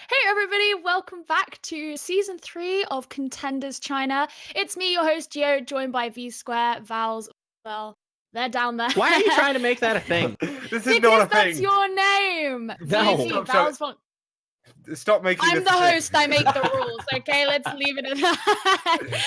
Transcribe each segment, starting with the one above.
Hey everybody, welcome back to season 3 of Contenders China. It's me, your host Gio, joined by V Square, Vals. Well, they're down there. Why are you trying to make that a thing? This is not Because a that's thing. your name. No. VC, Stop, Vals. Stop making I'm this the a thing. host, I make the rules. Okay, let's leave it at that.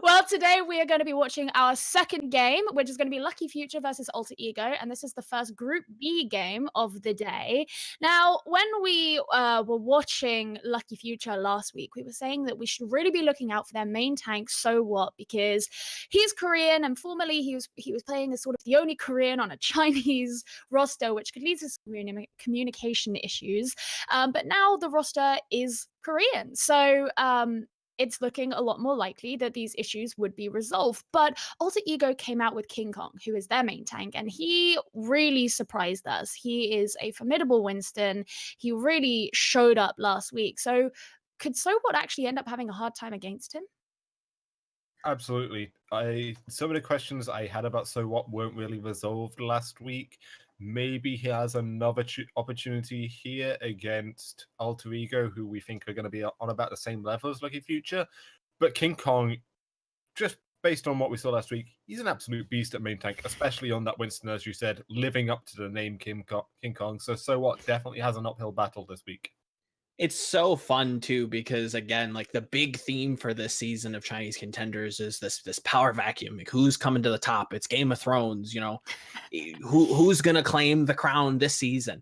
Well, today we are going to be watching our second game, which is going to be Lucky Future versus Alter Ego, and this is the first Group B game of the day. Now, when we were watching Lucky Future last week, we were saying that we should really be looking out for their main tank, So What, because he's Korean, and formerly he was playing as sort of the only Korean on a Chinese roster, which could lead to some communication issues. But now the roster is Korean. So it's looking a lot more likely that these issues would be resolved. But Alter Ego came out with King Kong, who is their main tank, and he really surprised us. He is a formidable Winston. He really showed up last week. So could Sobot actually end up having a hard time against him? Absolutely. Some of the questions I had about So What weren't really resolved last week. Maybe he has another opportunity here against Alter Ego, who we think are going to be on about the same level as Lucky Future. But King Kong, just based on what we saw last week, he's an absolute beast at main tank, especially on that Winston, as you said, living up to the name King Kong. So What definitely has an uphill battle this week. It's so fun too because again, like the big theme for this season of Chinese Contenders is this power vacuum. Like who's coming to the top? It's Game of Thrones, who's gonna claim the crown this season?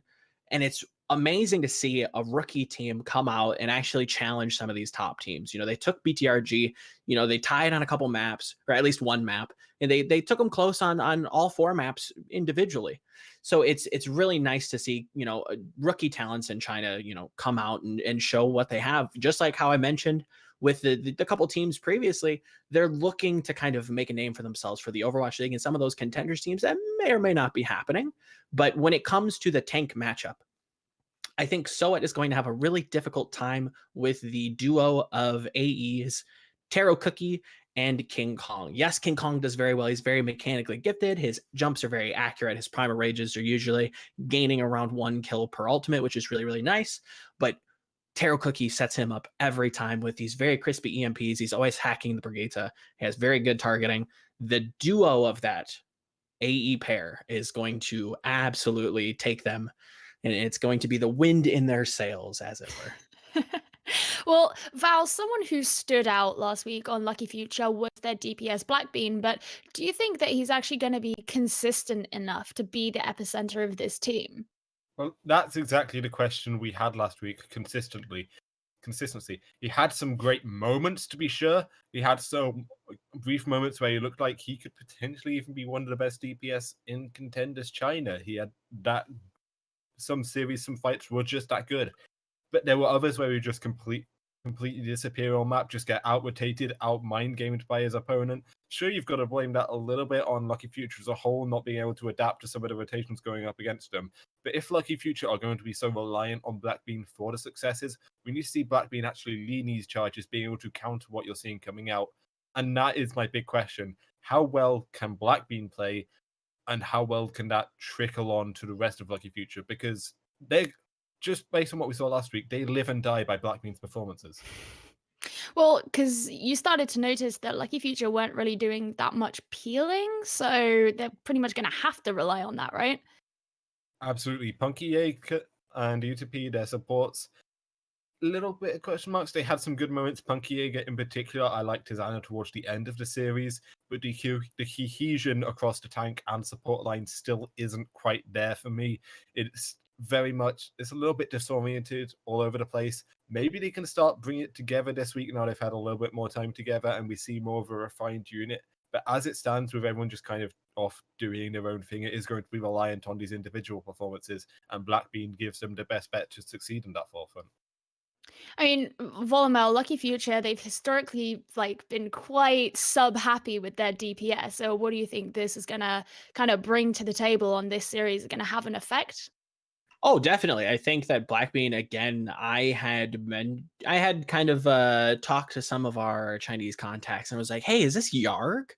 And it's amazing to see a rookie team come out and actually challenge some of these top teams. They took BTRG, they tied on a couple maps, or at least one map, and they took them close on all 4 maps individually. So it's really nice to see, rookie talents in China, come out and show what they have. Just like how I mentioned with the couple teams previously, they're looking to kind of make a name for themselves for the Overwatch League and some of those contenders teams that may or may not be happening. But when it comes to the tank matchup, I think Soet is going to have a really difficult time with the duo of AEs, Taro Cookie and King Kong. Yes, King Kong does very well. He's very mechanically gifted. His jumps are very accurate. His primal rages are usually gaining around 1 kill per ultimate, which is really, really nice. But Taro Cookie sets him up every time with these very crispy EMPs. He's always hacking the Brigitte. He has very good targeting. The duo of that AE pair is going to absolutely take them, and it's going to be the wind in their sails, as it were. Well, Val, someone who stood out last week on Lucky Future was their DPS Blackbean, but do you think that he's actually going to be consistent enough to be the epicenter of this team? Well, that's exactly the question we had last week. Consistency. He had some great moments, to be sure. He had some brief moments where he looked like he could potentially even be one of the best DPS in Contenders China. He had some fights were just that good. But there were others where he just completely disappear on map, just get out-rotated, out-mind-gamed by his opponent. Sure, you've got to blame that a little bit on Lucky Future as a whole, not being able to adapt to some of the rotations going up against them. But if Lucky Future are going to be so reliant on Blackbean for the successes, we need to see Blackbean actually lead these charges, being able to counter what you're seeing coming out. And that is my big question. How well can Blackbean play, and how well can that trickle on to the rest of Lucky Future? Because they're just based on what we saw last week, they live and die by Blackbean's performances. Well, because you started to notice that Lucky Future weren't really doing that much peeling, so they're pretty much going to have to rely on that, right? Absolutely. Punky and UTP, their supports, little bit of question marks. They had some good moments. Punky in particular, I liked his Ana towards the end of the series, but the cohesion across the tank and support line still isn't quite there for me. It's a little bit disoriented all over the place. Maybe they can start bringing it together this week now they've had a little bit more time together and we see more of a refined unit. But as it stands, with everyone just kind of off doing their own thing, it is going to be reliant on these individual performances, and Blackbean gives them the best bet to succeed in that forefront. I mean, Volumel, Lucky Future, they've historically been quite sub-happy with their DPS. So what do you think this is gonna kind of bring to the table on this series? Is it gonna have an effect? Oh, definitely. I think that Blackbean, again, I had kind of talked to some of our Chinese contacts and was like, hey, is this Yarg?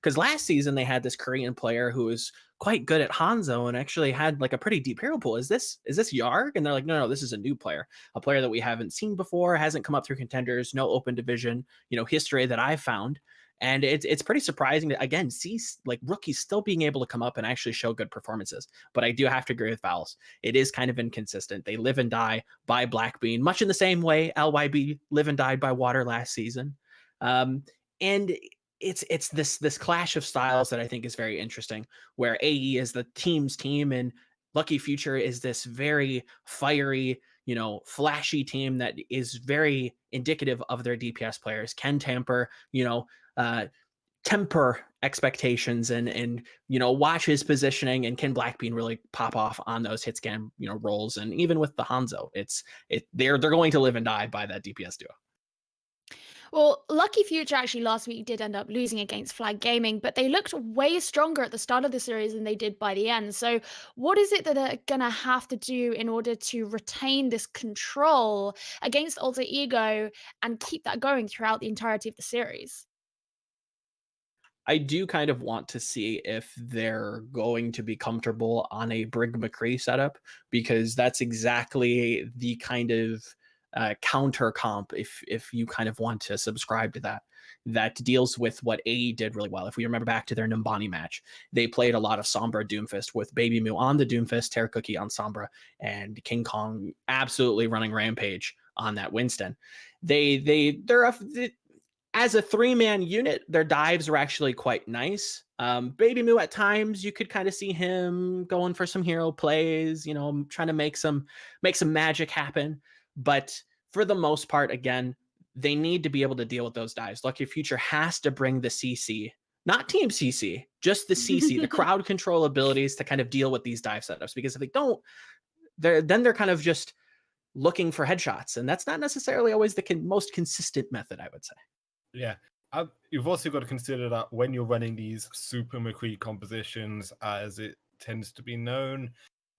Because last season they had this Korean player who was quite good at Hanzo and actually had like a pretty deep hero pool. Is this Yarg? And they're like, no, this is a new player, a player that we haven't seen before, hasn't come up through Contenders, no open division, history that I've found. And it's pretty surprising to, again, see like rookies still being able to come up and actually show good performances. But I do have to agree with Vowels. It is kind of inconsistent. They live and die by Blackbean, much in the same way LYB live and died by Water last season. And it's this clash of styles that I think is very interesting, where AE is the team's team and Lucky Future is this very fiery, flashy team that is very indicative of their DPS players, can temper expectations and watch his positioning, and can Blackbean really pop off on those hit scan rolls. And even with the Hanzo, they're going to live and die by that DPS duo. Well, Lucky Future actually last week did end up losing against Flag Gaming, but they looked way stronger at the start of the series than they did by the end. So what is it that they're going to have to do in order to retain this control against Alter Ego and keep that going throughout the entirety of the series? I do kind of want to see if they're going to be comfortable on a Brig McCree setup, because that's exactly the kind of counter comp, if you kind of want to subscribe to that deals with what AE did really well. If we remember back to their Numbani match, they played a lot of Sombra Doomfist with Baby Moo on the Doomfist, Terra Cookie on Sombra, and King Kong absolutely running rampage on that Winston. As a 3-man unit, their dives are actually quite nice. Baby Moo at times, you could kind of see him going for some hero plays, trying to make some magic happen. But for the most part, again, they need to be able to deal with those dives. Lucky Future has to bring the CC, not Team CC, just the CC, the crowd control abilities to kind of deal with these dive setups. Because if they don't, they're kind of just looking for headshots. And that's not necessarily always the most consistent method, I would say. Yeah. You've also got to consider that when you're running these Super McCree compositions, as it tends to be known,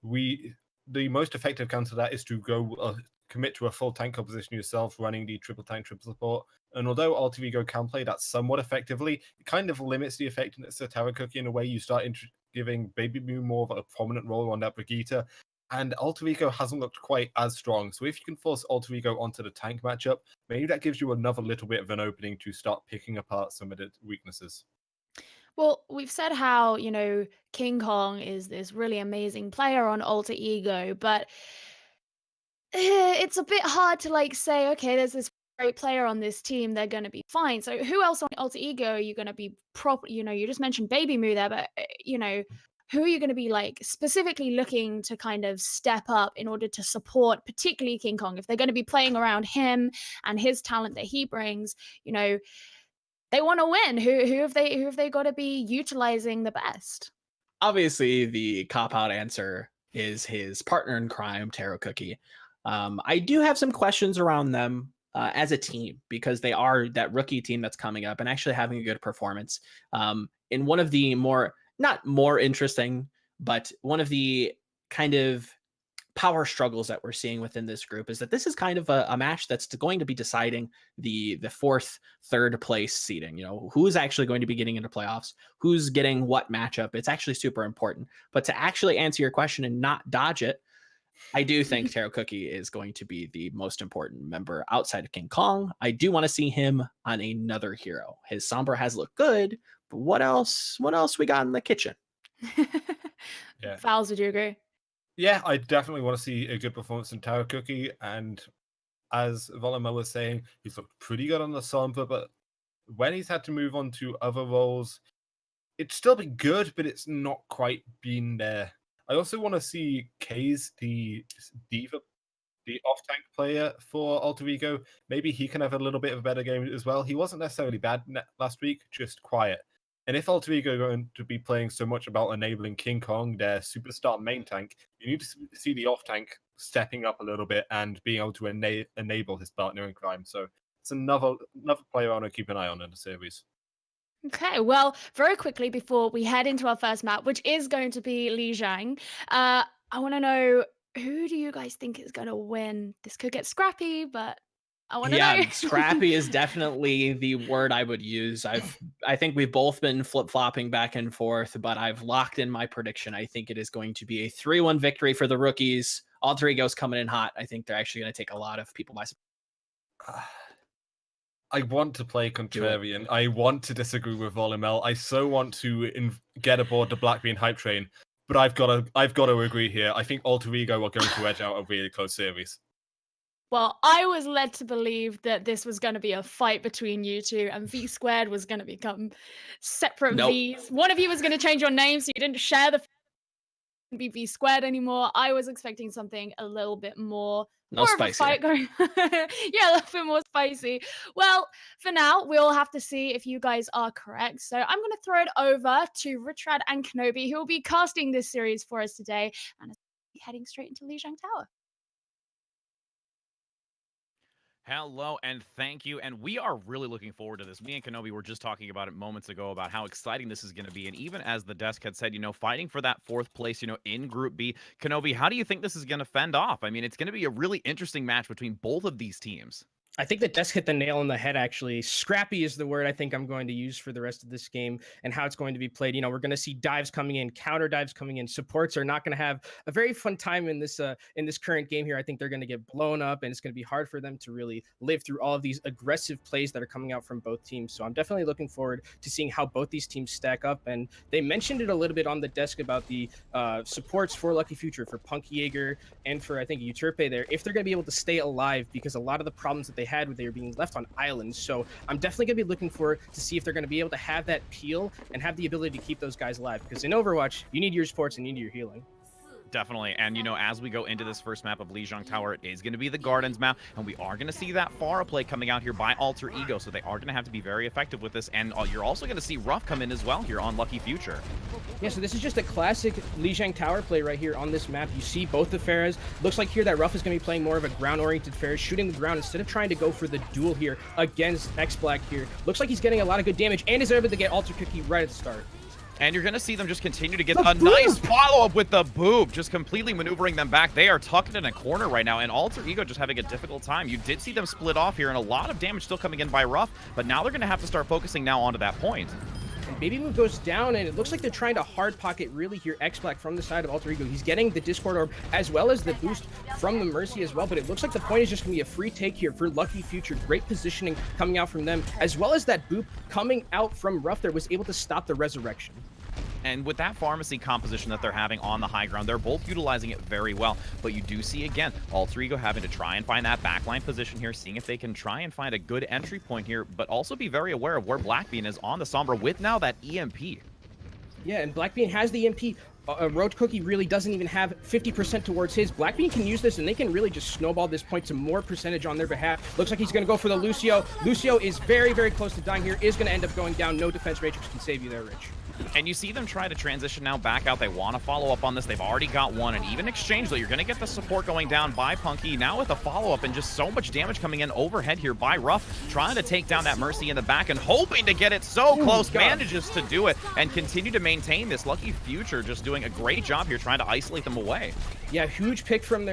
the most effective counter to that is to go commit to a full tank composition yourself, running the triple tank, triple support. And although Alter Ego can play that somewhat effectively, it kind of limits the effectiveness of Terra Cookie in a way. You start giving Baby Moo more of a prominent role on that Brigitte, and Alter Ego hasn't looked quite as strong. So if you can force Alter Ego onto the tank matchup, maybe that gives you another little bit of an opening to start picking apart some of the weaknesses. Well, we've said how, King Kong is this really amazing player on Alter Ego, but it's a bit hard to say, okay, there's this great player on this team, they're going to be fine. So who else on Alter Ego are you going to be you just mentioned Baby Moo there, but who are you going to be specifically looking to kind of step up in order to support particularly King Kong? If they're going to be playing around him and his talent that he brings, they want to win. Who have they got to be utilizing the best? Obviously, the cop-out answer is his partner in crime, Terra Cookie. I do have some questions around them as a team, because they are that rookie team that's coming up and actually having a good performance. In one of the not more interesting, but one of the kind of power struggles that we're seeing within this group is that this is kind of a match that's going to be deciding the third place seeding. Who's actually going to be getting into playoffs, who's getting what matchup. It's actually super important. But to actually answer your question and not dodge it, I do think Terra Cookie is going to be the most important member outside of King Kong. I do want to see him on another hero. His Sombra has looked good, but what else we got in the kitchen? Yeah. Fowls, would you agree? Yeah, I definitely want to see a good performance from Terra Cookie. And as Volamo was saying, he's looked pretty good on the Sombra, but when he's had to move on to other roles, it's still been good, but it's not quite been there. I also want to see Kaze, the Diva, the off-tank player for Alter Ego. Maybe he can have a little bit of a better game as well. He wasn't necessarily bad last week, just quiet. And if Alter Ego are going to be playing so much about enabling King Kong, their superstar main tank, you need to see the off-tank stepping up a little bit and being able to enable his partner in crime. So it's another player I want to keep an eye on in the series. Okay, well, very quickly before we head into our first map, which is going to be Lijiang, I want to know, who do you guys think is going to win? This could get scrappy, but I want to know. Scrappy is definitely the word I would use. I think we've both been flip-flopping back and forth, but I've locked in my prediction. I think it is going to be a 3-1 victory for the rookies. Alter Ego's coming in hot. I think they're actually going to take a lot of people by surprise. I want to play contrarian. I want to disagree with Volumel. I so want to get aboard the Blackbean hype train, but I've got to agree here. I think Alter Ego are going to edge out a really close series. Well, I was led to believe that this was going to be a fight between you two, and V Squared was going to become separate Vs. One of you was going to change your name, so you didn't share the be V Squared anymore. I was expecting something a little bit more of a fight going. Yeah, a little bit more spicy. Well, for now, we'll have to see if you guys are correct. So I'm going to throw it over to Richrad and Kenobi, who will be casting this series for us today, and heading straight into Lijiang Tower. Hello and thank you, and we are really looking forward to this. Me and Kenobi were just talking about it moments ago about how exciting this is going to be, and even as the desk had said, fighting for that 4th place, in Group B. Kenobi, how do you think this is going to fend off? I mean, it's going to be a really interesting match between both of these teams. I think the desk hit the nail on the head, actually. Scrappy is the word I think I'm going to use for the rest of this game and how it's going to be played. We're going to see dives coming in, counter dives coming in. Supports are not going to have a very fun time in this current game here. I think they're going to get blown up, and it's going to be hard for them to really live through all of these aggressive plays that are coming out from both teams. So I'm definitely looking forward to seeing how both these teams stack up. And they mentioned it a little bit on the desk about the supports for Lucky Future, for Punk Jaeger, and for, I think, Euterpe there, if they're going to be able to stay alive, because a lot of the problems that they had with they were being left on islands. So I'm definitely going to be looking forward to see if they're going to be able to have that peel and have the ability to keep those guys alive. Because in Overwatch, you need your supports and you need your healing. Definitely, and as we go into this first map of Lijiang Tower, it is going to be the Gardens map, and we are going to see that Pharah play coming out here by Alter Ego, so they are going to have to be very effective with this, and you're also going to see Ruff come in as well here on Lucky Future. Yeah, so this is just a classic Lijiang Tower play right here on this map. You see both the Pharahs. Looks like here that Ruff is going to be playing more of a ground-oriented Pharah, shooting the ground instead of trying to go for the duel here against X-Black here. Looks like he's getting a lot of good damage, and is able to get Alter Cookie right at the start. And you're going to see them just continue to get a nice follow-up with the boob, just completely maneuvering them back. They are tucked in a corner right now, and Alter Ego just having a difficult time. You did see them split off here, and a lot of damage still coming in by Ruff, but now they're going to have to start focusing now onto that point. And Baby Move goes down, and it looks like they're trying to hard pocket really here X-Black from the side of Alter Ego. He's getting the Discord Orb as well as the boost from the Mercy as well, but it looks like the point is just going to be a free take here for Lucky Future. Great positioning coming out from them, as well as that boop coming out from Ruff there was able to stop the resurrection. And with that pharmacy composition that they're having on the high ground, they're both utilizing it very well. But you do see, again, Alter Ego having to try and find that backline position here, seeing if they can try and find a good entry point here, but also be very aware of where Blackbean is on the Sombra with now that EMP. Yeah, and Blackbean has the EMP. Roach Cookie really doesn't even have 50% towards his. Blackbean can use this, and they can really just snowball this point to more percentage on their behalf. Looks like he's going to go for the Lucio. Lucio is very, very close to dying here, is going to end up going down. No defense matrix can save you there, Rich. And you see them try to transition now back out. They want to follow up on this. They've already got one. And even exchange, though, you're going to get the support going down by Punky. Now with a follow-up and just so much damage coming in overhead here by Ruff. Trying to take down that Mercy in the back and hoping to get it so close. Manages to do it and continue to maintain this. Lucky Future just doing a great job here trying to isolate them away. Yeah, huge pick from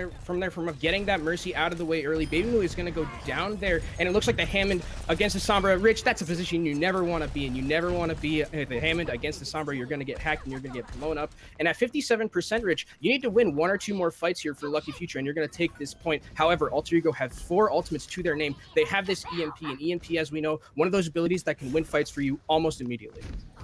getting that Mercy out of the way early. Baby Moo is going to go down there. And it looks like the Hammond against the Sombra. Rich, that's a position you never want to be in. You never want to be the Hammond against the Sombra. You're going to get hacked and you're going to get blown up. And at 57%, Rich, you need to win 1 or 2 more fights here for Lucky Future, and you're going to take this point. However, Alter Ego have 4 ultimates to their name. They have this EMP, and EMP, as we know, one of those abilities that can win fights for you almost immediately.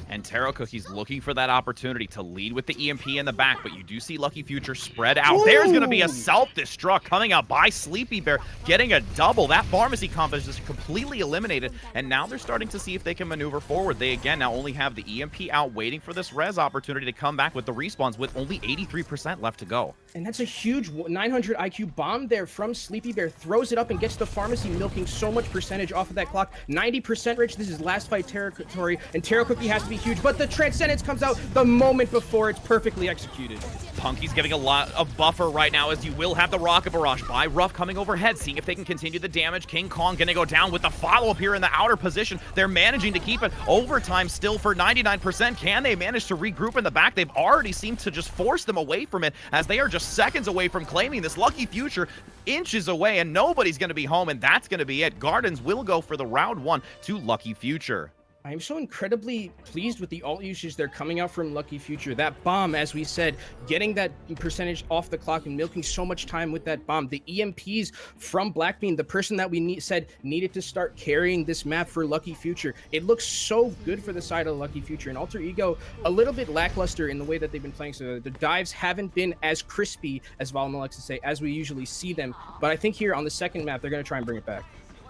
And Taro Cookie's looking for that opportunity to lead with the EMP in the back, but you do see Lucky Future spread out. Ooh. There's going to be a self-destruct coming out by Sleepy Bear, getting a double. That pharmacy comp is just completely eliminated, and now they're starting to see if they can maneuver forward. They, again, now only have the EMP out waiting for this res opportunity to come back with the respawns with only 83% left to go. And that's a huge 900 IQ bomb there from Sleepy Bear. Throws it up and gets the pharmacy milking so much percentage off of that clock. 90%, Rich. This is last fight territory, and Taro Cookie has to be huge, but the Transcendence comes out the moment before it's perfectly executed. Punky's giving a lot of buffer right now, as you will have the Rocket Barrage by Ruff coming overhead, seeing if they can continue the damage. King Kong gonna go down with the follow-up here in the outer position. They're managing to keep it. Overtime still for 99%. 100%. Can they manage to regroup in the back? They've already seemed to just force them away from it, as they are just seconds away from claiming this. Lucky Future inches away, and nobody's going to be home, and that's going to be it. Gardens will go for the round 1 to Lucky Future. I'm so incredibly pleased with the ult usage they're coming out from Lucky Future. That bomb, as we said, getting that percentage off the clock and milking so much time with that bomb. The EMPs from Blackbean, the person that we said needed to start carrying this map for Lucky Future. It looks so good for the side of Lucky Future. And Alter Ego, a little bit lackluster in the way that they've been playing. So the dives haven't been as crispy, as Val likes to say, as we usually see them. But I think here on the second map, they're going to try and bring it back.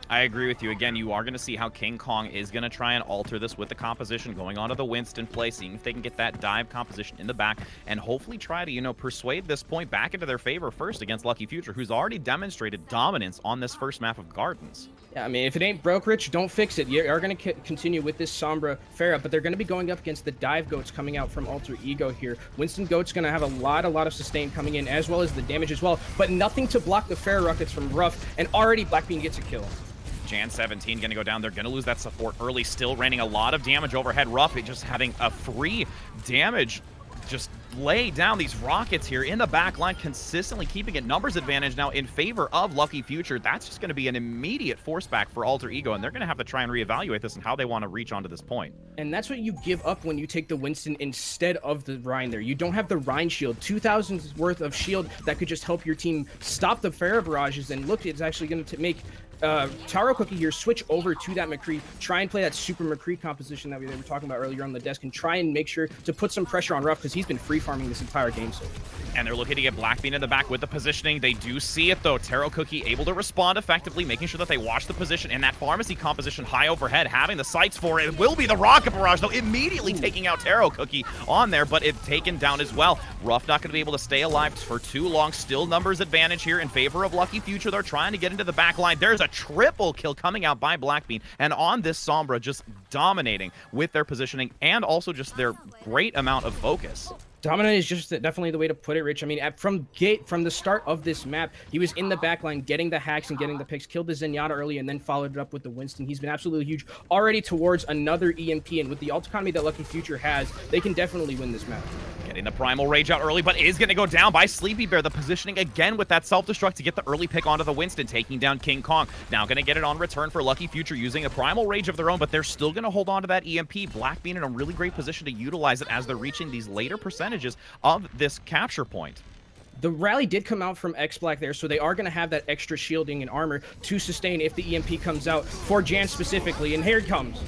I agree with you. Again, you are going to see how King Kong is going to try and alter this with the composition, going onto the Winston play, seeing if they can get that dive composition in the back, and hopefully try to, persuade this point back into their favor first against Lucky Future, who's already demonstrated dominance on this first map of Gardens. Yeah, I mean, if it ain't broke, Rich, don't fix it. You are going to continue with this Sombra Pharah, but they're going to be going up against the dive goats coming out from Alter Ego here. Winston Goat's going to have a lot of sustain coming in, as well as the damage as well, but nothing to block the Pharah rockets from Ruff, and already Blackbean gets a kill. Jan 17 going to go down. They're going to lose that support early, still raining a lot of damage overhead. Ruff just having a free damage, just lay down these rockets here in the back line, consistently keeping it numbers advantage now in favor of Lucky Future. That's just going to be an immediate force back for Alter Ego, and they're going to have to try and reevaluate this and how they want to reach onto this point. And that's what you give up when you take the Winston instead of the Rhine there. You don't have the Rhine shield, 2,000's worth of shield that could just help your team stop the Pharah barrages, and look, it's actually going to make Taro Cookie here switch over to that McCree, try and play that super McCree composition that we were talking about earlier on the desk, and try and make sure to put some pressure on Ruff, because he's been free farming this entire game so far. And they're looking to get Blackbean in the back with the positioning. They do see it though. Taro Cookie able to respond effectively, making sure that they watch the position, and that pharmacy composition high overhead, having the sights for it. It will be the rocket barrage though, immediately taking out Taro Cookie on there, but it's taken down as well. Ruff not going to be able to stay alive for too long. Still numbers advantage here in favor of Lucky Future. They're trying to get into the back line. There's a triple kill coming out by Blackbean, and on this Sombra, just dominating with their positioning and also just their great amount of focus. Dominant is just definitely the way to put it, Rich. I mean, from the start of this map, he was in the backline getting the hacks and getting the picks, killed the Zenyatta early, and then followed it up with the Winston. He's been absolutely huge already towards another EMP, and with the ult economy that Lucky Future has, they can definitely win this map. Getting the Primal Rage out early, but is going to go down by Sleepy Bear. The positioning again with that self-destruct to get the early pick onto the Winston, taking down King Kong. Now going to get it on return for Lucky Future using a Primal Rage of their own, but they're still going to hold on to that EMP. Blackbean in a really great position to utilize it as they're reaching these later percentages of this capture point. The rally did come out from X-Black there, so they are going to have that extra shielding and armor to sustain if the EMP comes out for Jan specifically, and here it comes.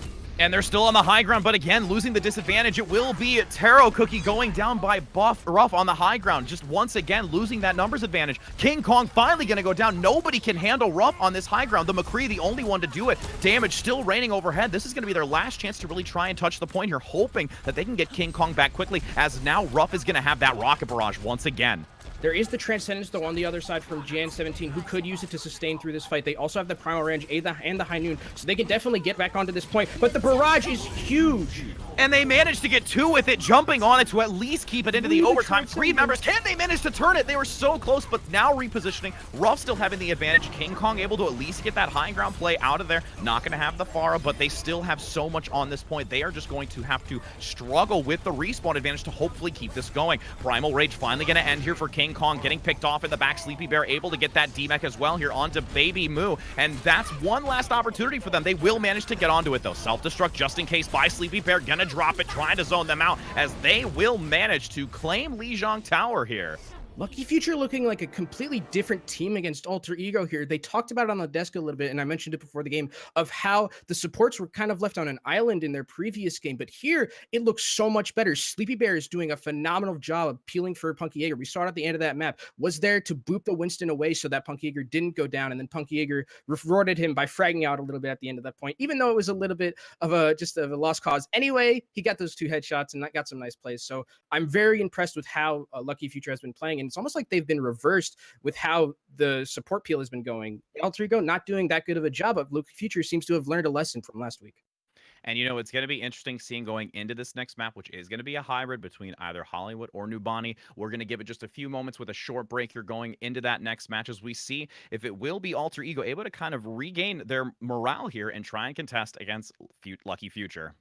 And they're still on the high ground, but again, losing the disadvantage. It will be Taro Cookie going down by Ruff on the high ground. Just once again, losing that numbers advantage. King Kong finally going to go down. Nobody can handle Ruff on this high ground. The McCree, the only one to do it. Damage still raining overhead. This is going to be their last chance to really try and touch the point here, hoping that they can get King Kong back quickly, as now Ruff is going to have that rocket barrage once again. There is the Transcendence, though, on the other side from Jan 17, who could use it to sustain through this fight. They also have the Primal Range and the High Noon, so they can definitely get back onto this point. But the barrage is huge. And they managed to get two with it, jumping on it to at least keep it into the overtime. Three members, can they manage to turn it? They were so close, but now repositioning. Ruff still having the advantage. King Kong able to at least get that high ground play out of there. Not going to have the Pharah, but they still have so much on this point. They are just going to have to struggle with the respawn advantage to hopefully keep this going. Primal Rage finally going to end here for King Kong, getting picked off in the back. Sleepy Bear able to get that D-Mech as well here onto Baby Moo, and that's one last opportunity for them. They will manage to get onto it though. Self-destruct just in case by Sleepy Bear, gonna drop it, trying to zone them out, as they will manage to claim Lijiang Tower here. Lucky Future looking like a completely different team against Alter Ego here. They talked about it on the desk a little bit, and I mentioned it before the game, of how the supports were kind of left on an island in their previous game. But here, it looks so much better. Sleepy Bear is doing a phenomenal job of peeling for Punky Jaeger. We saw it at the end of that map. Was there to boop the Winston away so that Punky Jaeger didn't go down, and then Punky Jaeger rewarded him by fragging out a little bit at the end of that point, even though it was a little bit of a lost cause. Anyway, he got those two headshots and that got some nice plays. So I'm very impressed with how Lucky Future has been playing, and it's almost like they've been reversed with how the support peel has been going. Alter Ego not doing that good of a job, but Lucky Future seems to have learned a lesson from last week. And it's going to be interesting seeing going into this next map, which is going to be a hybrid between either Hollywood or Numbani. We're going to give it just a few moments with a short break here going into that next match, as we see if it will be Alter Ego able to kind of regain their morale here and try and contest against Lucky Future.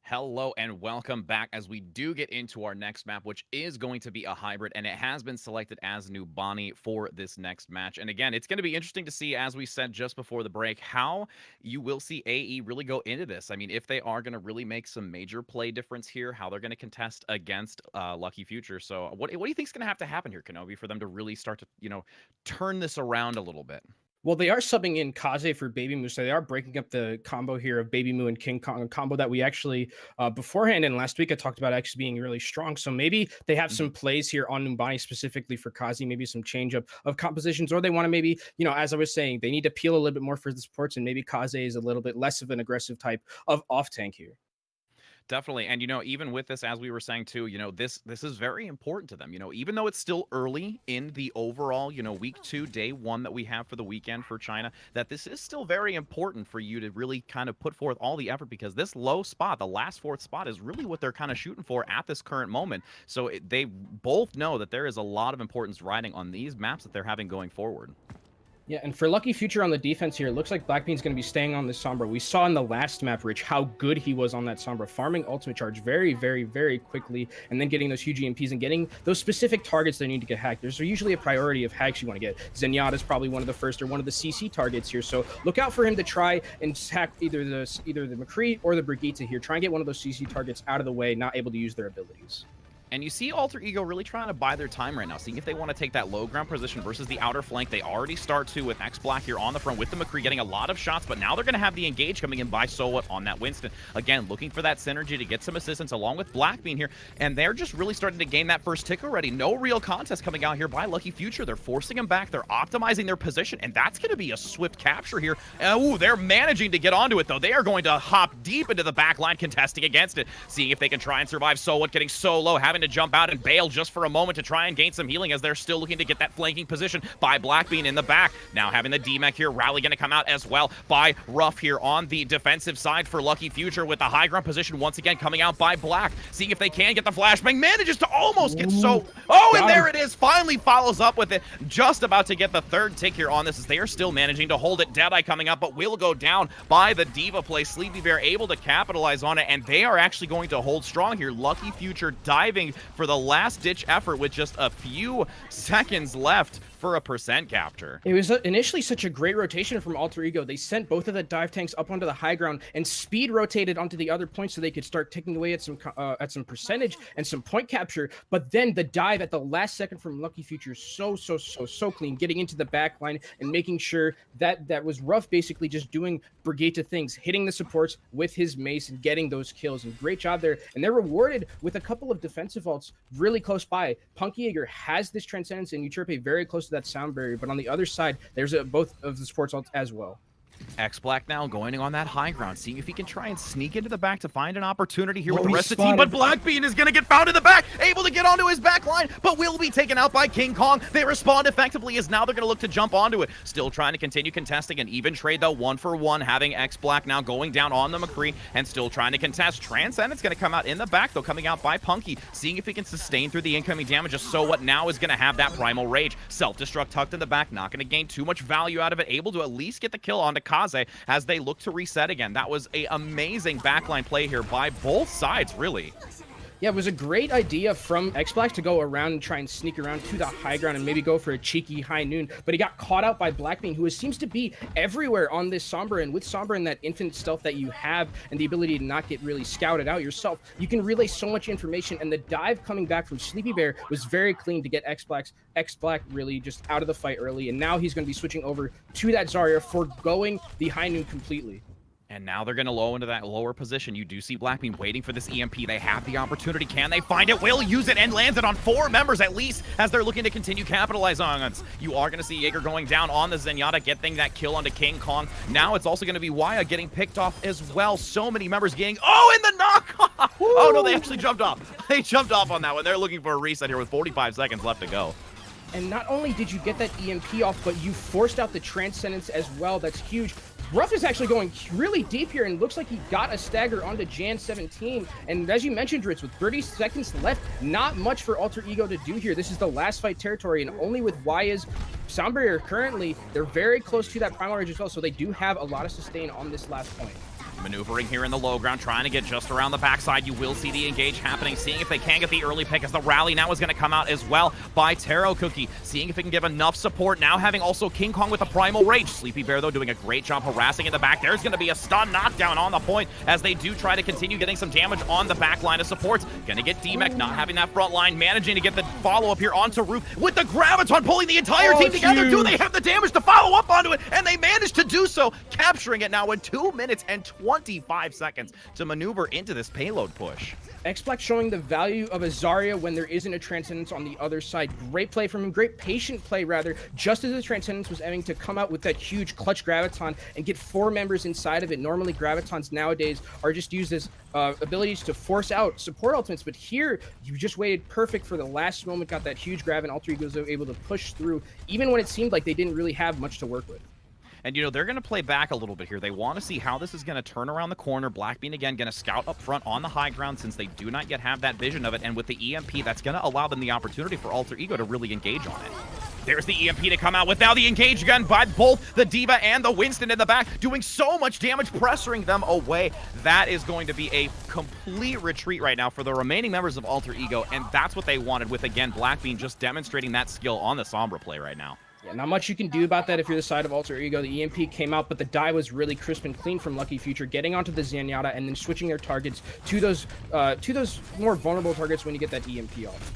Hello and welcome back as we do get into our next map, which is going to be a hybrid, and it has been selected as Numbani for this next match. And again, it's going to be interesting to see, as we said just before the break, how you will see AE really go into this. I mean, if they are going to really make some major play difference here, how they're going to contest against Lucky Future. So what do you think is going to have to happen here, Kenobi, for them to really start to, turn this around a little bit? Well, they are subbing in Kaze for Baby Moo, so they are breaking up the combo here of Baby Moo and King Kong, a combo that we actually beforehand and last week I talked about actually being really strong. So maybe they have some plays here on Numbani specifically for Kaze, maybe some change up of compositions, or they want to maybe, as I was saying, they need to peel a little bit more for the supports, and maybe Kaze is a little bit less of an aggressive type of off tank here. Definitely. And, even with this, as we were saying too, this is very important to them. Even though it's still early in the overall, week 2, day 1 that we have for the weekend for China, that this is still very important for you to really kind of put forth all the effort, because this low spot, the last 4th spot, is really what they're kind of shooting for at this current moment. So they both know that there is a lot of importance riding on these maps that they're having going forward. Yeah, and for Lucky Future on the defense here, it looks like Blackbean's going to be staying on this Sombra. We saw in the last map, Rich, how good he was on that Sombra, farming ultimate charge very, very, very quickly, and then getting those huge EMPs and getting those specific targets that need to get hacked. There's usually a priority of hacks you want to get. Zenyatta is probably one of the first or one of the CC targets here, so look out for him to try and hack either the McCree or the Brigitte here. Try and get one of those CC targets out of the way, not able to use their abilities. And you see Alter Ego really trying to buy their time right now, seeing if they want to take that low ground position versus the outer flank. They already start to with X Black here on the front with the McCree getting a lot of shots, but now they're going to have the engage coming in by Sowat on that Winston. Again, looking for that synergy to get some assistance along with Blackbean here, and they're just really starting to gain that first tick already. No real contest coming out here by Lucky Future. They're forcing them back. They're optimizing their position, and that's going to be a swift capture here. Ooh, they're managing to get onto it, though. They are going to hop deep into the back line contesting against it, seeing if they can try and survive. Sowat getting so low, having to jump out and bail just for a moment to try and gain some healing as they're still looking to get that flanking position by Blackbean in the back. Now having the D-Mech here, Rally going to come out as well by Ruff here on the defensive side for Lucky Future with the high ground position once again coming out by Black. Seeing if they can get the flashbang, manages to almost get and there it is, finally follows up with it. Just about to get the 3rd tick here on this as they are still managing to hold it. Deadeye coming up, but will go down by the Diva play. Sleepy Bear able to capitalize on it, and they are actually going to hold strong here. Lucky Future diving for the last-ditch effort with just a few seconds left for a percent capture. It was initially such a great rotation from Alter Ego. They sent both of the dive tanks up onto the high ground and speed rotated onto the other points so they could start ticking away at some percentage and some point capture. But then the dive at the last second from Lucky Future, so clean, getting into the back line and making sure that was Ruff basically just doing Brigitte things, hitting the supports with his mace and getting those kills. And great job there. And they're rewarded with a couple of defensive ults really close by. Punky Jaeger has this Transcendence and Euterpe very close to that sound barrier, but on the other side, there's both of the sports ults as well. X Black now going on that high ground, seeing if he can try and sneak into the back to find an opportunity here with the rest of the team, but Blackbean is going to get found in the back, able to get onto his back line, but will be taken out by King Kong. They respond effectively as now they're going to look to jump onto it. Still trying to continue contesting an even trade though, 1-for-1, having X Black now going down on the McCree and still trying to contest. Transcendence going to come out in the back though, coming out by Punky, seeing if he can sustain through the incoming damage. So what now is going to have that Primal Rage. Self-destruct tucked in the back, not going to gain too much value out of it, able to at least get the kill onto Kaze as they look to reset again. That was an amazing backline play here by both sides, really. Yeah, it was a great idea from X-Black to go around and try and sneak around to the high ground and maybe go for a cheeky high noon, but he got caught out by Blackbean, who seems to be everywhere on this Sombra, and with Sombra and that infinite stealth that you have and the ability to not get really scouted out yourself, you can relay so much information, and the dive coming back from Sleepy Bear was very clean to get X-Black really just out of the fight early, and now he's going to be switching over to that Zarya, foregoing the high noon completely. And now they're going to low into that lower position. You do see Blackbean waiting for this EMP. They have the opportunity. Can they find it? Will use it and lands it on 4 members at least as they're looking to continue capitalize on us. You are going to see Jaeger going down on the Zenyatta, getting that kill onto King Kong. Now it's also going to be Waya getting picked off as well. So many members getting... Oh, and the knock! Oh, no, they actually jumped off. They jumped off on that one. They're looking for a reset here with 45 seconds left to go. And not only did you get that EMP off, but you forced out the Transcendence as well. That's huge. Ruff is actually going really deep here and looks like he got a stagger onto Jan 17. And as you mentioned, Ritz, with 30 seconds left, not much for Alter Ego to do here. This is the last fight territory, and only with Waya's sound barrier currently, they're very close to that Primal Rage as well, so they do have a lot of sustain on this last point. Maneuvering here in the low ground, trying to get just around the backside. You will see the engage happening, seeing if they can get the early pick as the rally now is going to come out as well by Taro Cookie, seeing if it can give enough support. Now having also King Kong with the Primal Rage. Sleepy Bear, though, doing a great job harassing in the back. There's going to be a stun knockdown on the point as they do try to continue getting some damage on the back line of supports. Going to get D-Mech not having that front line, managing to get the follow-up here onto Roof with the Graviton pulling the entire team together. Do they have the damage to follow up onto it? And they managed to do so, capturing it now in 2 minutes and 25 seconds to maneuver into this payload push. X-Black showing the value of a Zarya when there isn't a Transcendence on the other side. Great play from him, great patient play rather, just as the Transcendence was aiming to come out with that huge clutch Graviton and get 4 members inside of it. Normally Gravitons nowadays are just used as abilities to force out support ultimates, but here you just waited perfect for the last moment, got that huge grab, and Alter Ego was able to push through even when it seemed like they didn't really have much to work with. And, you know, they're going to play back a little bit here. They want to see how this is going to turn around the corner. Blackbean, again, going to scout up front on the high ground since they do not yet have that vision of it. And with the EMP, that's going to allow them the opportunity for Alter Ego to really engage on it. There's the EMP to come out with now the engage gun by both the D.Va and the Winston in the back, doing so much damage, pressuring them away. That is going to be a complete retreat right now for the remaining members of Alter Ego, and that's what they wanted with, again, Blackbean just demonstrating that skill on the Sombra play right now. Yeah, not much you can do about that if you're the side of Alter Ego. The EMP came out, but the dive was really crisp and clean from Lucky Future, getting onto the Zenyatta and then switching their targets to those more vulnerable targets when you get that EMP off.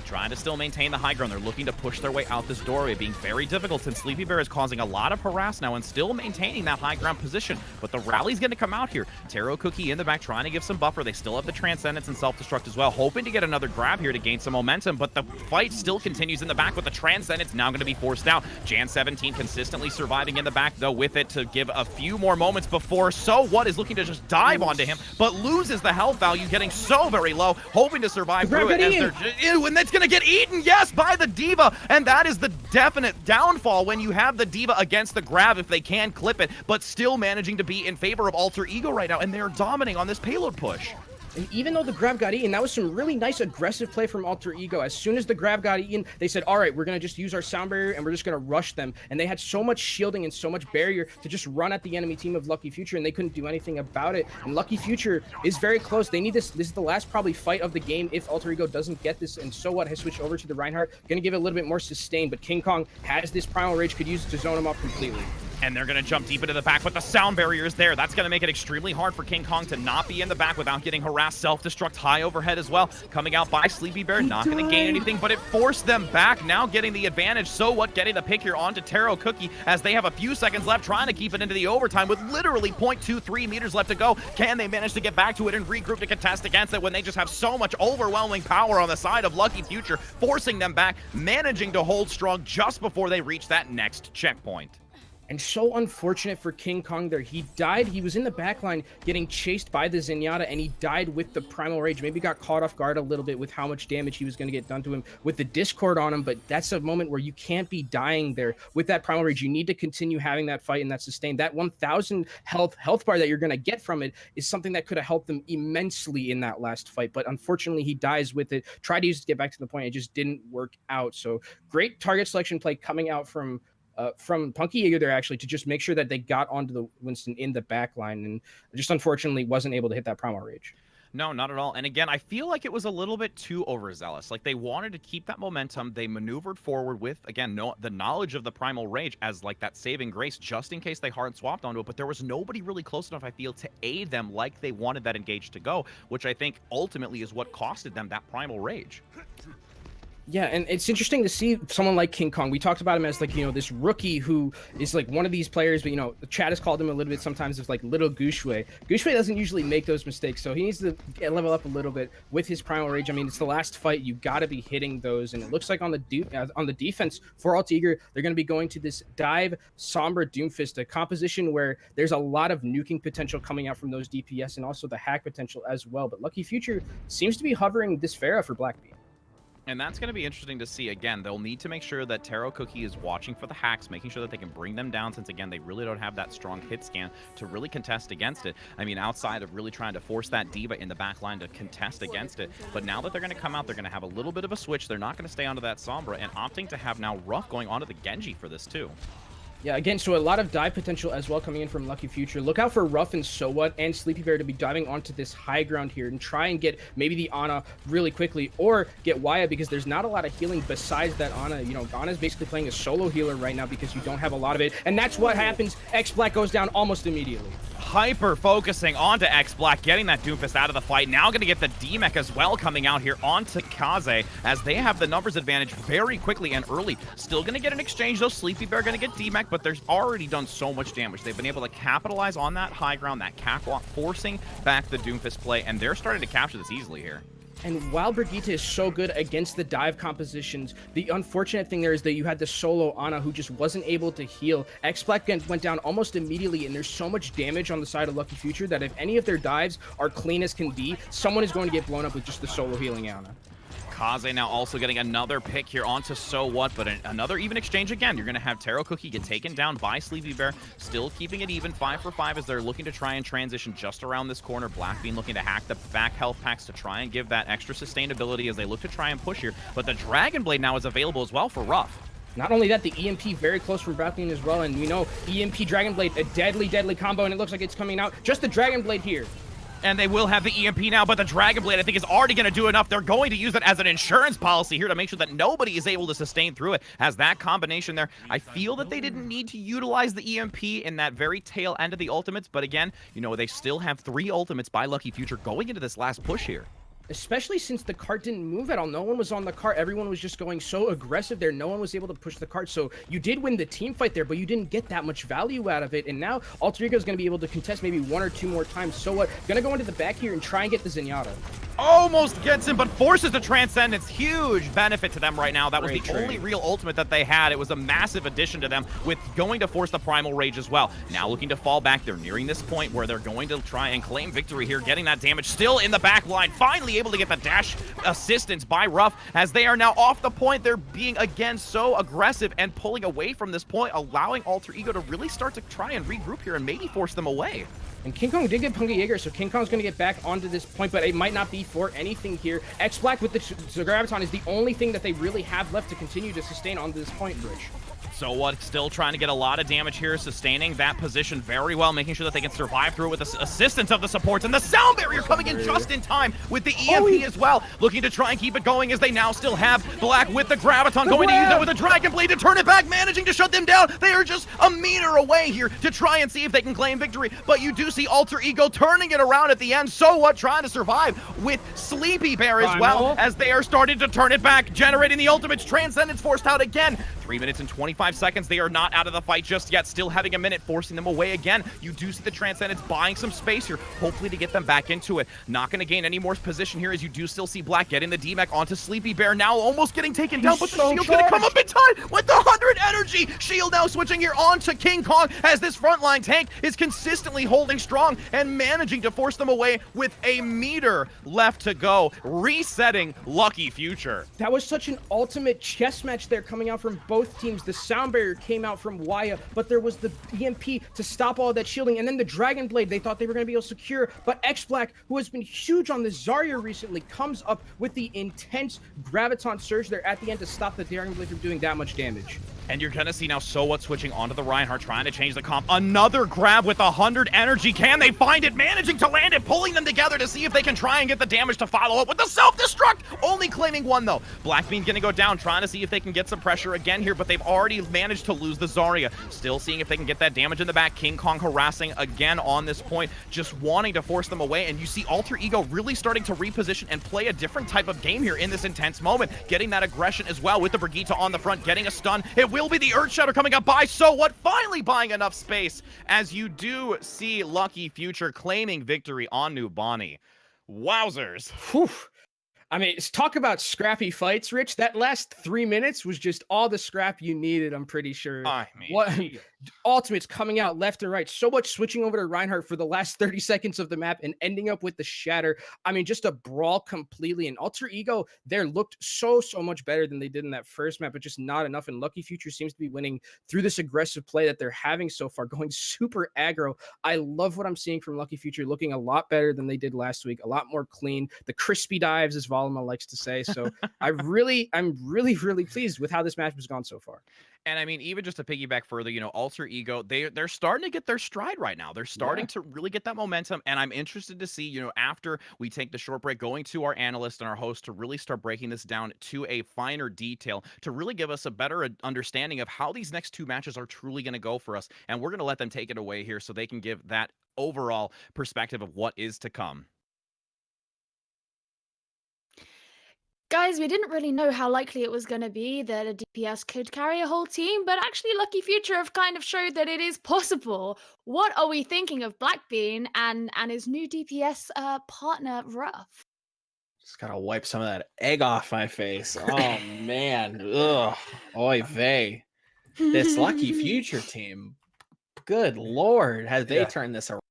Trying to still maintain the high ground. They're looking to push their way out this doorway, being very difficult since Sleepy Bear is causing a lot of harass now and still maintaining that high ground position. But the rally's going to come out here. Taro Cookie in the back trying to give some buffer. They still have the Transcendence and Self-Destruct as well, hoping to get another grab here to gain some momentum. But the fight still continues in the back with the Transcendence now going to be forced out. Jan 17 consistently surviving in the back, though, with it to give a few more moments before So What is looking to just dive onto him, but loses the health value, getting so very low, hoping to survive through it. And that's going to get eaten, yes, by the D.Va, and that is the definite downfall when you have the D.Va against the grab if they can clip it, but still managing to be in favor of Alter Ego right now, and they're dominating on this payload push. And even though the grab got eaten, that was some really nice aggressive play from Alter Ego. As soon as the grab got eaten, they said, all right, we're going to just use our sound barrier and we're just going to rush them. And they had so much shielding and so much barrier to just run at the enemy team of Lucky Future, and they couldn't do anything about it. And Lucky Future is very close. They need this. This is the last probably fight of the game if Alter Ego doesn't get this. And So What has switched over to the Reinhardt. Going to give it a little bit more sustain, but King Kong has this Primal Rage, could use it to zone him off completely. And they're going to jump deep into the back, but the sound barrier is there. That's going to make it extremely hard for King Kong to not be in the back without getting harassed. Self-destruct high overhead as well. Coming out by Sleepy Bear, not going to gain anything, but it forced them back. Now getting the advantage. So What getting the pick here onto Taro Cookie as they have a few seconds left, trying to keep it into the overtime with literally 0.23 meters left to go. Can they manage to get back to it and regroup to contest against it when they just have so much overwhelming power on the side of Lucky Future, forcing them back, managing to hold strong just before they reach that next checkpoint? And so unfortunate for King Kong there. He died. He was in the backline getting chased by the Zenyatta, and he died with the Primal Rage. Maybe got caught off guard a little bit with how much damage he was going to get done to him with the Discord on him, but that's a moment where you can't be dying there with that Primal Rage. You need to continue having that fight and that sustain. That 1,000 health bar that you're going to get from it is something that could have helped them immensely in that last fight, but unfortunately he dies with it. Tried to use it to get back to the point. It just didn't work out. So great target selection play coming out from Punky Ego there, actually, to just make sure that they got onto the Winston in the back line, and just unfortunately wasn't able to hit that Primal Rage. No, not at all. And again, I feel like it was a little bit too overzealous. Like, they wanted to keep that momentum. They maneuvered forward with, again, the knowledge of the Primal Rage as like that saving grace just in case they hard swapped onto it, but there was nobody really close enough, I feel, to aid them like they wanted that engage to go, which I think ultimately is what costed them that Primal Rage. Yeah, and it's interesting to see someone like King Kong. We talked about him as, like, you know, this rookie who is like one of these players, but, you know, the chat has called him a little bit sometimes of like little Gushue. Gushue doesn't usually make those mistakes, so he needs to level up a little bit with his Primal Rage. I mean, it's the last fight. You got to be hitting those, and it looks like on the defense for Alter Ego, they're going to be going to this Dive Sombra Doomfist, a composition where there's a lot of nuking potential coming out from those DPS and also the hack potential as well. But Lucky Future seems to be hovering this Pharah for Blackbean. And that's going to be interesting to see. Again, they'll need to make sure that Taro Cookie is watching for the hacks, making sure that they can bring them down, since, again, they really don't have that strong hit scan to really contest against it. I mean, outside of really trying to force that D.Va in the back line to contest against it. But now that they're going to come out, they're going to have a little bit of a switch. They're not going to stay onto that Sombra, and opting to have now Ruff going onto the Genji for this, too. Yeah, again, so a lot of dive potential as well coming in from Lucky Future. Look out for Ruff and So What and Sleepy Bear to be diving onto this high ground here and try and get maybe the Ana really quickly or get Waya, because there's not a lot of healing besides that Ana. You know, Ana's basically playing a solo healer right now because you don't have a lot of it. And that's what happens. X-Black goes down almost immediately. Hyper focusing onto X-Black, getting that Doomfist out of the fight. Now going to get the D-Mech as well coming out here onto Kaze, as they have the numbers advantage very quickly and early. Still going to get an exchange, though. Sleepy Bear going to get D-Mech, but there's already done so much damage. They've been able to capitalize on that high ground, that cakewalk, forcing back the Doomfist play, and they're starting to capture this easily here. And while Brigitte is so good against the dive compositions, the unfortunate thing there is that you had the solo Ana who just wasn't able to heal. X-Black went down almost immediately, and there's so much damage on the side of Lucky Future that if any of their dives are clean as can be, someone is going to get blown up with just the solo healing Ana. Kaze now also getting another pick here onto So What, but another even exchange again. You're going to have Taro Cookie get taken down by Sleepy Bear, still keeping it even 5 for 5 as they're looking to try and transition just around this corner. Blackbean looking to hack the back health packs to try and give that extra sustainability as they look to try and push here, but the Dragon Blade now is available as well for Ruff. Not only that, the EMP very close from Blackbean as well, and we know EMP Dragon Blade, a deadly combo, and it looks like it's coming out. Just the Dragon Blade here. And they will have the EMP now, but the Dragon Blade, I think, is already going to do enough. They're going to use it as an insurance policy here to make sure that nobody is able to sustain through it. As that combination there, I feel that they didn't need to utilize the EMP in that very tail end of the ultimates, but again, you know, they still have 3 ultimates by Lucky Future going into this last push here. Especially since the cart didn't move at all. No one was on the cart. Everyone was just going so aggressive there. No one was able to push the cart. So you did win the team fight there, but you didn't get that much value out of it. And now Alter Ego is going to be able to contest maybe 1 or 2 more times. So what? Going to go into the back here and try and get the Zenyatta. Almost gets him, but forces the Transcendence. Huge benefit to them right now. That was the only real ultimate that they had. It was a massive addition to them with going to force the Primal Rage as well. Now looking to fall back. They're nearing this point where they're going to try and claim victory here, getting that damage still in the back line. Finally able to get the dash assistance by Ruff as they are now off the point. They're being, again, so aggressive and pulling away from this point, allowing Alter Ego to really start to try and regroup here and maybe force them away. And King Kong did get Punga Jaeger, so King Kong's going to get back onto this point, but it might not be for anything here. X-Black with the Graviton is the only thing that they really have left to continue to sustain on this point, Rich. So what? Still trying to get a lot of damage here, sustaining that position very well, making sure that they can survive through it with the assistance of the supports, and the sound barrier coming in just in time with the EMP as well, looking to try and keep it going as they now still have Black with the Graviton, going to use it with a Dragon Blade to turn it back, managing to shut them down. They are just a meter away here to try and see if they can claim victory, but you do see Alter Ego turning it around at the end. So what? Trying to survive with Sleepy Bear as well, as they are starting to turn it back, generating the ultimates. Transcendence forced out again. 3 minutes and 25 seconds. They are not out of the fight just yet. Still having a minute, forcing them away again. You do see the Transcendence buying some space here, hopefully to get them back into it. Not going to gain any more position here, as you do still see Black getting the D-Mech onto Sleepy Bear. Now almost getting taken down, but the shield's going to come up in time with the 100 energy. Shield now switching here onto King Kong, as this frontline tank is consistently holding strong and managing to force them away with a meter left to go, resetting Lucky Future. That was such an ultimate chess match there coming out from both teams. The sound barrier came out from Waya, but there was the EMP to stop all that shielding, and then the Dragon Blade they thought they were going to be able to secure, but X-Black, who has been huge on the Zarya recently, comes up with the intense Graviton Surge there at the end to stop the Dragon Blade from doing that much damage. And you're going to see now So What switching onto the Reinhardt, trying to change the comp. Another grab with 100 energy. Can they find it? Managing to land it, pulling them together to see if they can try and get the damage to follow up with the self-destruct. Only claiming 1, though. Blackbean going to go down, trying to see if they can get some pressure again here, but they've already managed to lose the Zarya. Still seeing if they can get that damage in the back. King Kong harassing again on this point, just wanting to force them away. And you see Alter Ego really starting to reposition and play a different type of game here in this intense moment. Getting that aggression as well with the Brigitte on the front, getting a stun. It will be the Earth Shatter coming up by So What, finally buying enough space, as you do see Lucky Future claiming victory on Numbani. Wowzers. Whew. I mean, talk about scrappy fights, Rich. That last 3 minutes was just all the scrap you needed, I'm pretty sure. I mean, what ultimates coming out left and right. So much switching over to Reinhardt for the last 30 seconds of the map and ending up with the Shatter. I mean, just a brawl completely. And Alter Ego there looked so much better than they did in that first map, but just not enough. And Lucky Future seems to be winning through this aggressive play that they're having so far, going super aggro. I love what I'm seeing from Lucky Future, looking a lot better than they did last week, a lot more clean. The crispy dives as well Volleyball likes to say. So I'm really pleased with how this match has gone so far. And I mean, even just to piggyback further, Alter Ego, they're starting to get their stride right now. They're starting to really get that momentum, and I'm interested to see, after we take the short break, going to our analyst and our host to really start breaking this down to a finer detail to really give us a better understanding of how these next two matches are truly going to go for us. And we're going to let them take it away here so they can give that overall perspective of what is to come. Guys, we didn't really know how likely it was going to be that a DPS could carry a whole team, but actually Lucky Future have kind of showed that it is possible. What are we thinking of Blackbean and his new DPS partner, Ruff? Just gotta wipe some of that egg off my face. Oh man. Ugh. Oy vey. This Lucky Future team. Good lord. Have they turned this around?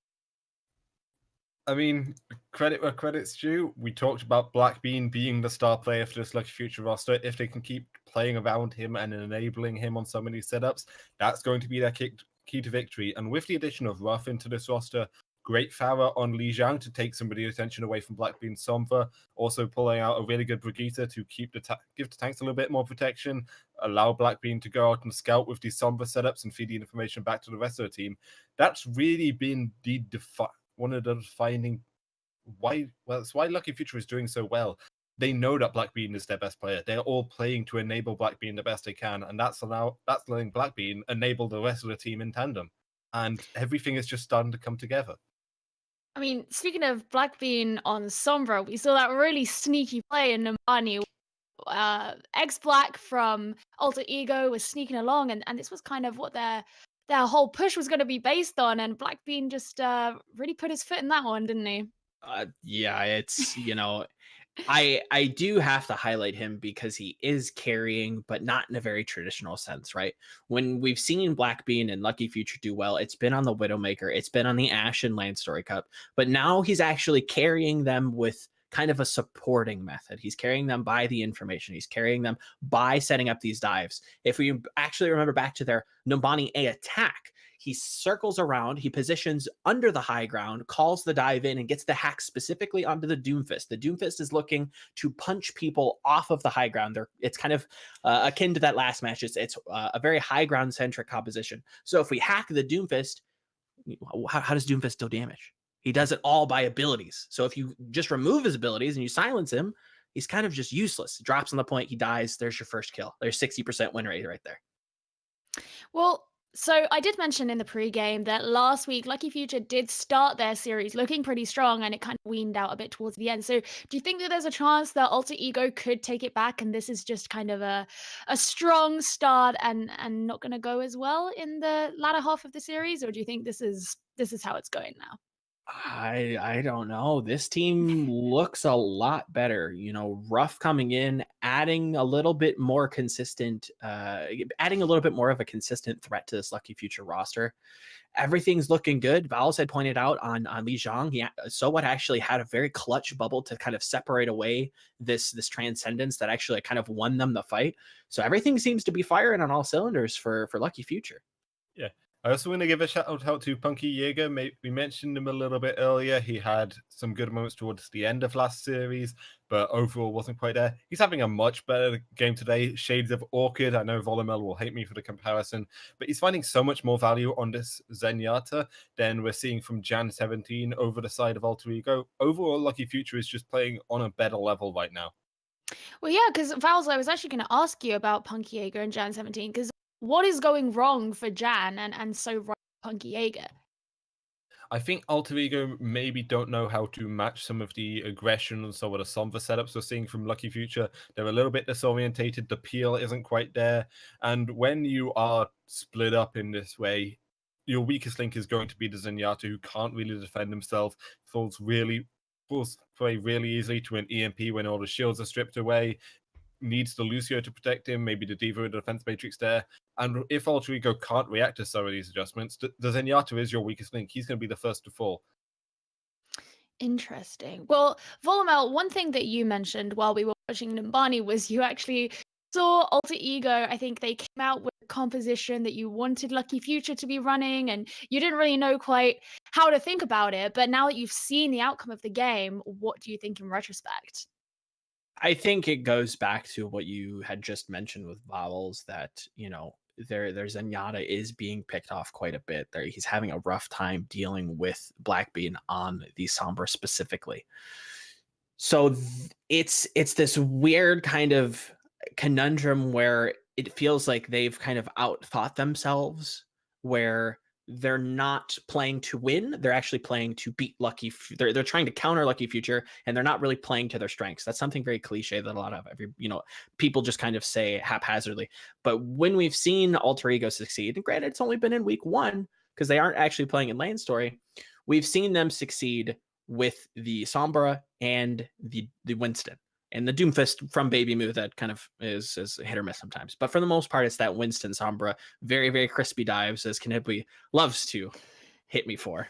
I mean, credit where credit's due. We talked about Blackbean being the star player for this Lucky Future roster. If they can keep playing around him and enabling him on so many setups, that's going to be their key to victory. And with the addition of Ruff into this roster, great Farah on Lijiang to take some of the attention away from Blackbean's Sombra. Also pulling out a really good Brigitte to give the tanks a little bit more protection, allow Blackbean to go out and scout with these Sombra setups and feed the information back to the rest of the team. That's really been one of the defining it's why Lucky Future is doing so well. They know that Blackbean is their best player. They're all playing to enable Blackbean the best they can, and that's letting Blackbean enable the rest of the team in tandem. And everything is just starting to come together. I mean, speaking of Blackbean on Sombra, we saw that really sneaky play in Numbani. X-Black from Alter Ego was sneaking along, and this was kind of what their whole push was going to be based on, and Blackbean just really put his foot in that one, didn't he? Yeah, it's I do have to highlight him because he is carrying, but not in a very traditional sense, right? When we've seen Blackbean and Lucky Future do well, it's been on the Widowmaker, it's been on the Ash and Land Story Cup, but now he's actually carrying them with kind of a supporting method. He's carrying them by the information. He's carrying them by setting up these dives. If we actually remember back to their Numbani A attack, he circles around, he positions under the high ground, calls the dive in, and gets the hack specifically onto the Doomfist. The Doomfist is looking to punch people off of the high ground. It's kind of akin to that last match. It's a very high ground centric composition. So if we hack the Doomfist, how does Doomfist deal damage? He does it all by abilities. So if you just remove his abilities and you silence him, he's kind of just useless. He drops on the point, he dies. There's your first kill. There's 60% win rate right there. Well, so I did mention in the pregame that last week Lucky Future did start their series looking pretty strong, and it kind of weaned out a bit towards the end. So do you think that there's a chance that Alter Ego could take it back, and this is just kind of a strong start and not going to go as well in the latter half of the series, or do you think this is how it's going now? I don't know. This team looks a lot better. Ruff coming in, adding a little bit more of a consistent threat to this Lucky Future roster. Everything's looking good. Vowels had pointed out on Lijiang, What actually had a very clutch bubble to kind of separate away this transcendence that actually kind of won them the fight. So everything seems to be firing on all cylinders for Lucky Future. Yeah. I also want to give a shout out to Punky Jaeger. We mentioned him a little bit earlier. He had some good moments towards the end of last series, but overall wasn't quite there. He's having a much better game today. Shades of Orchid. I know Volumel will hate me for the comparison, but he's finding so much more value on this Zenyatta than we're seeing from Jan 17 over the side of Alter Ego. Overall, Lucky Future is just playing on a better level right now. Well, yeah, because Vowels, I was actually going to ask you about Punky Jaeger and Jan 17, because what is going wrong for Jan and so right Punky Jaeger? I think Alter Ego maybe don't know how to match some of the aggression and some of the Sombra setups we're seeing from Lucky Future. They're a little bit disorientated. The peel isn't quite there. And when you are split up in this way, your weakest link is going to be the Zenyatta, who can't really defend himself, falls prey really easily to an EMP when all the shields are stripped away, needs the Lucio to protect him, maybe the Diva in the defense matrix there. And if Alter Ego can't react to some of these adjustments, the Zenyatta is your weakest link. He's going to be the first to fall. Interesting. Well, Volumel, one thing that you mentioned while we were watching Numbani was you actually saw Alter Ego. I think they came out with a composition that you wanted Lucky Future to be running, and you didn't really know quite how to think about it. But now that you've seen the outcome of the game, what do you think in retrospect? I think it goes back to what you had just mentioned with Vowels, that, there's Zenyatta is being picked off quite a bit. There, he's having a rough time dealing with Blackbean on the Sombra specifically. So it's this weird kind of conundrum where it feels like they've kind of outthought themselves, where they're not playing to win, they're actually playing to beat they're trying to counter Lucky Future, and they're not really playing to their strengths. That's something very cliche that a lot of people just kind of say haphazardly. But when we've seen Alter Ego succeed, and granted it's only been in week 1 because they aren't actually playing in Lane Story, we've seen them succeed with the Sombra and the Winston. And the Doomfist from Baby Moo, that kind of is hit or miss sometimes. But for the most part, it's that Winston Sombra, very, very crispy dives, as Kanibwe loves to hit me for.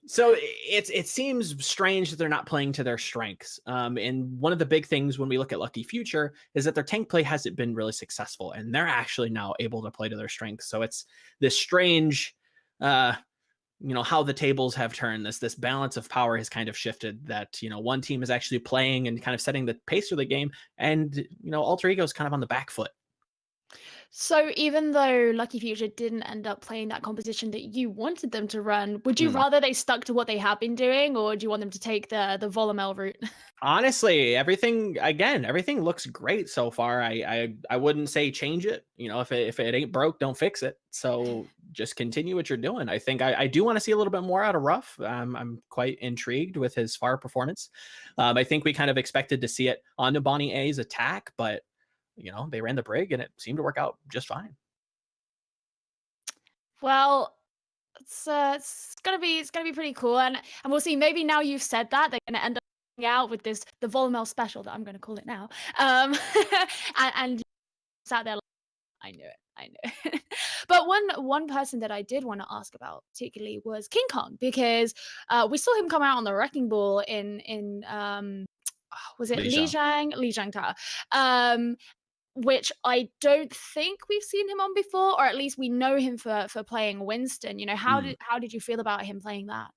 So it seems strange that they're not playing to their strengths. And one of the big things when we look at Lucky Future is that their tank play hasn't been really successful, and they're actually now able to play to their strengths. So it's this strange... how the tables have turned. This balance of power has kind of shifted, that, one team is actually playing and kind of setting the pace for the game, and, Alter Ego is kind of on the back foot. So even though Lucky Future didn't end up playing that composition that you wanted them to run, would you rather they stuck to what they have been doing, or do you want them to take the Volamel route? Honestly, everything looks great so far. I wouldn't say change it. If it ain't broke, don't fix it. So just continue what you're doing. I think I do want to see a little bit more out of Ruff. I'm quite intrigued with his fire performance. I think we kind of expected to see it on Numbani A's attack, but they ran the Brig and it seemed to work out just fine. Well, it's gonna be pretty cool, and we'll see. Maybe now you've said that, they're gonna end up out with the Volamel special, that I'm gonna call it now. And sat there like, I knew it. But one person that I did want to ask about particularly was King Kong, because we saw him come out on the Wrecking Ball in was it Lijiang Tower, which I don't think we've seen him on before, or at least we know him for playing Winston. How did you feel about him playing that?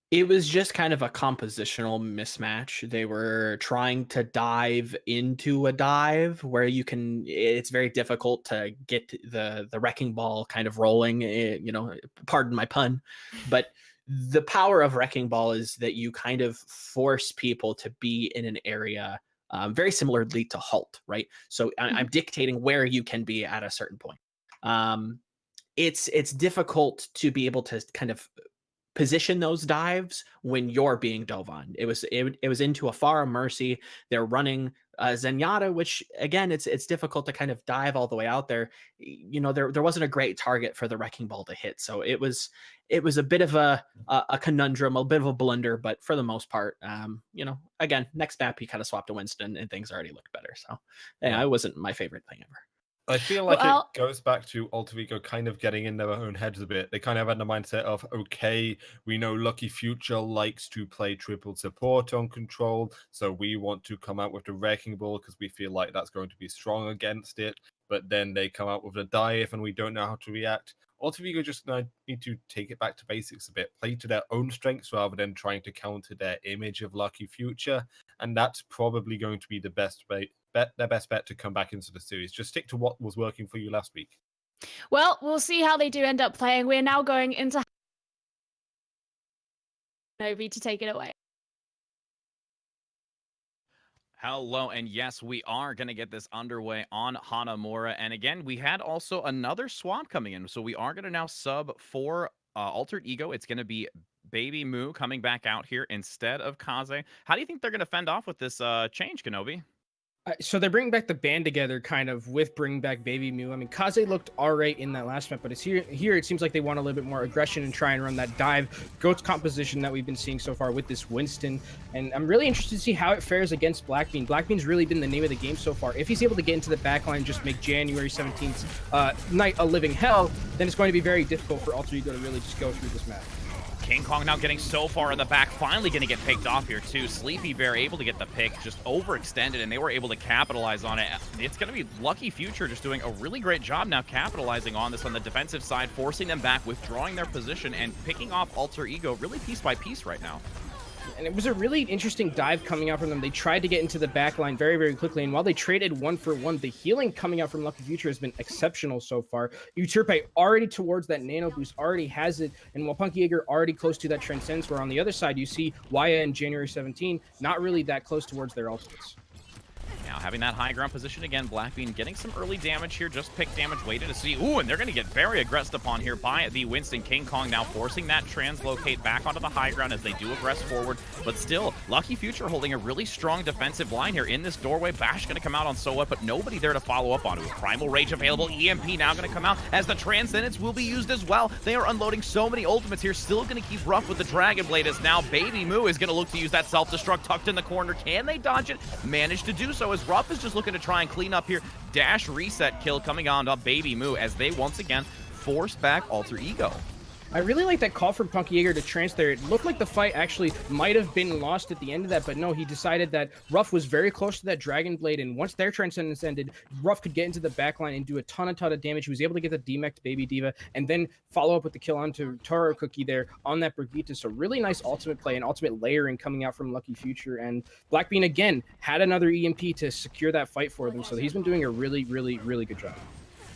It was just kind of a compositional mismatch. They were trying to dive into a dive where it's very difficult to get the wrecking ball kind of rolling, pardon my pun. But the power of Wrecking Ball is that you kind of force people to be in an area very similarly to Halt, right? So I'm dictating where you can be at a certain point. It's difficult to be able to kind of position those dives when you're being dove on. It was into a Pharah Mercy. They're running Zenyatta, which again, it's difficult to kind of dive all the way out there. There wasn't a great target for the Wrecking Ball to hit, so it was a bit of a conundrum, a bit of a blunder. But for the most part, again, next map he kind of swapped to Winston and things already looked better. So yeah, it wasn't my favorite thing ever. I feel like it goes back to Alter Ego kind of getting in their own heads a bit. They kind of had the mindset of, okay, we know Lucky Future likes to play triple support on Control, so we want to come out with the Wrecking Ball because we feel like that's going to be strong against it. But then they come out with a dive and we don't know how to react. Alter Ego just need to take it back to basics a bit, play to their own strengths rather than trying to counter their image of Lucky Future, and that's probably going to be the best their best bet to come back into the series. Just stick to what was working for you last week. Well, we'll see how they do end up playing. We're now going into Novi to take it away. Hello, and yes, we are going to get this underway on Hanamura. And again, we had also another swap coming in. So we are going to now sub for Altered Ego. It's going to be Baby Moo coming back out here instead of Kaze. How do you think they're going to fend off with this change, Kenobi? So they're bringing back the band together kind of with bringing back Baby Moo. I mean, Kaze looked all right in that last map, but it's here it seems like they want a little bit more aggression and try and run that dive goats composition that we've been seeing so far with this Winston. And I'm really interested to see how it fares against Blackbean. Blackbean's really been the name of the game so far. If he's able to get into the backline, just make January 17th night a living hell, then it's going to be very difficult for Alter Ego to really just go through this map. King Kong now getting so far in the back, finally going to get picked off here too. Sleepy Bear able to get the pick, just overextended, and they were able to capitalize on it. It's going to be Lucky Future just doing a really great job now capitalizing on this on the defensive side, forcing them back, withdrawing their position, and picking off Alter Ego really piece by piece right now. And it was a really interesting dive coming out from them. They tried to get into the back line very, very quickly. And while they traded 1-for-1, the healing coming out from Lucky Future has been exceptional so far. Uturpe already towards that nano boost, already has it. And while Punky Jaeger already close to that Transcendence, where on the other side, you see Waya and January 17 not really that close towards their ultimates. Now having that high ground position again, Blackbean getting some early damage here, just pick damage, waiting to see. Ooh, and they're going to get very aggressed upon here by the Winston. King Kong now forcing that translocate back onto the high ground as they do aggress forward. But still, Lucky Future holding a really strong defensive line here in this doorway. Bash going to come out on So What, but nobody there to follow up on it. With Primal Rage available, EMP now going to come out as the Transcendence will be used as well. They are unloading so many ultimates here, still going to keep rough with the Dragon Blade as now Baby Moo is going to look to use that self-destruct tucked in the corner. Can they dodge it? Manage to do so as Ruff is just looking to try and clean up here. Dash reset kill coming on to Baby Moo as they once again force back Alter Ego. I really like that call from Punky Jaeger to trance there. It looked like the fight actually might have been lost at the end of that, but no, he decided that Ruff was very close to that Dragon Blade, and once their Transcendence ended, Ruff could get into the backline and do a ton of damage. He was able to get the DMEC to Baby Diva, and then follow up with the kill onto Taro Cookie there on that Brigitte. So really nice ultimate play and ultimate layering coming out from Lucky Future, and Blackbean again had another EMP to secure that fight for them, so he's been doing a really, really, really good job.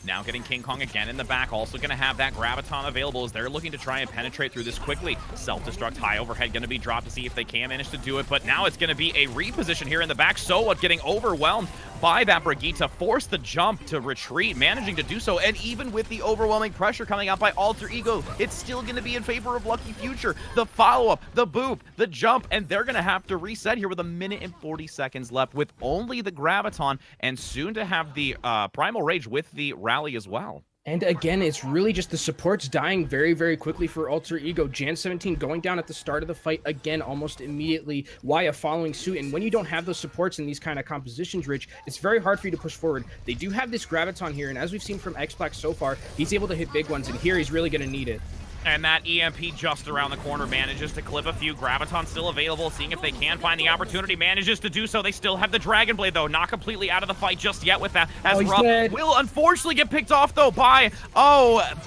Now getting King Kong again in the back, also going to have that Graviton available as they're looking to try and penetrate through this quickly. Self-destruct high overhead going to be dropped to see if they can manage to do it, but now it's going to be a reposition here in the back. So what, getting overwhelmed by that Brigitte to force the jump to retreat, managing to do so, and even with the overwhelming pressure coming out by Alter Ego, it's still going to be in favor of Lucky Future. The follow-up, the boop, the jump, and they're going to have to reset here with 1 minute and 40 seconds left with only the Graviton, and soon to have the Primal Rage with the rally as well. And again, it's really just the supports dying very, very quickly for Alter Ego. Jan 17 going down at the start of the fight again, almost immediately. Waya following suit. And when you don't have those supports in these kind of compositions, Rich, it's very hard for you to push forward. They do have this Graviton here, and as we've seen from X-Black so far, he's able to hit big ones, and here he's really going to need it. And that EMP just around the corner manages to clip a few. Graviton still available, seeing if they can find the opportunity. Manages to do so. They still have the Dragon Blade, though. Not completely out of the fight just yet with that. As Ruff will unfortunately get picked off, though, by,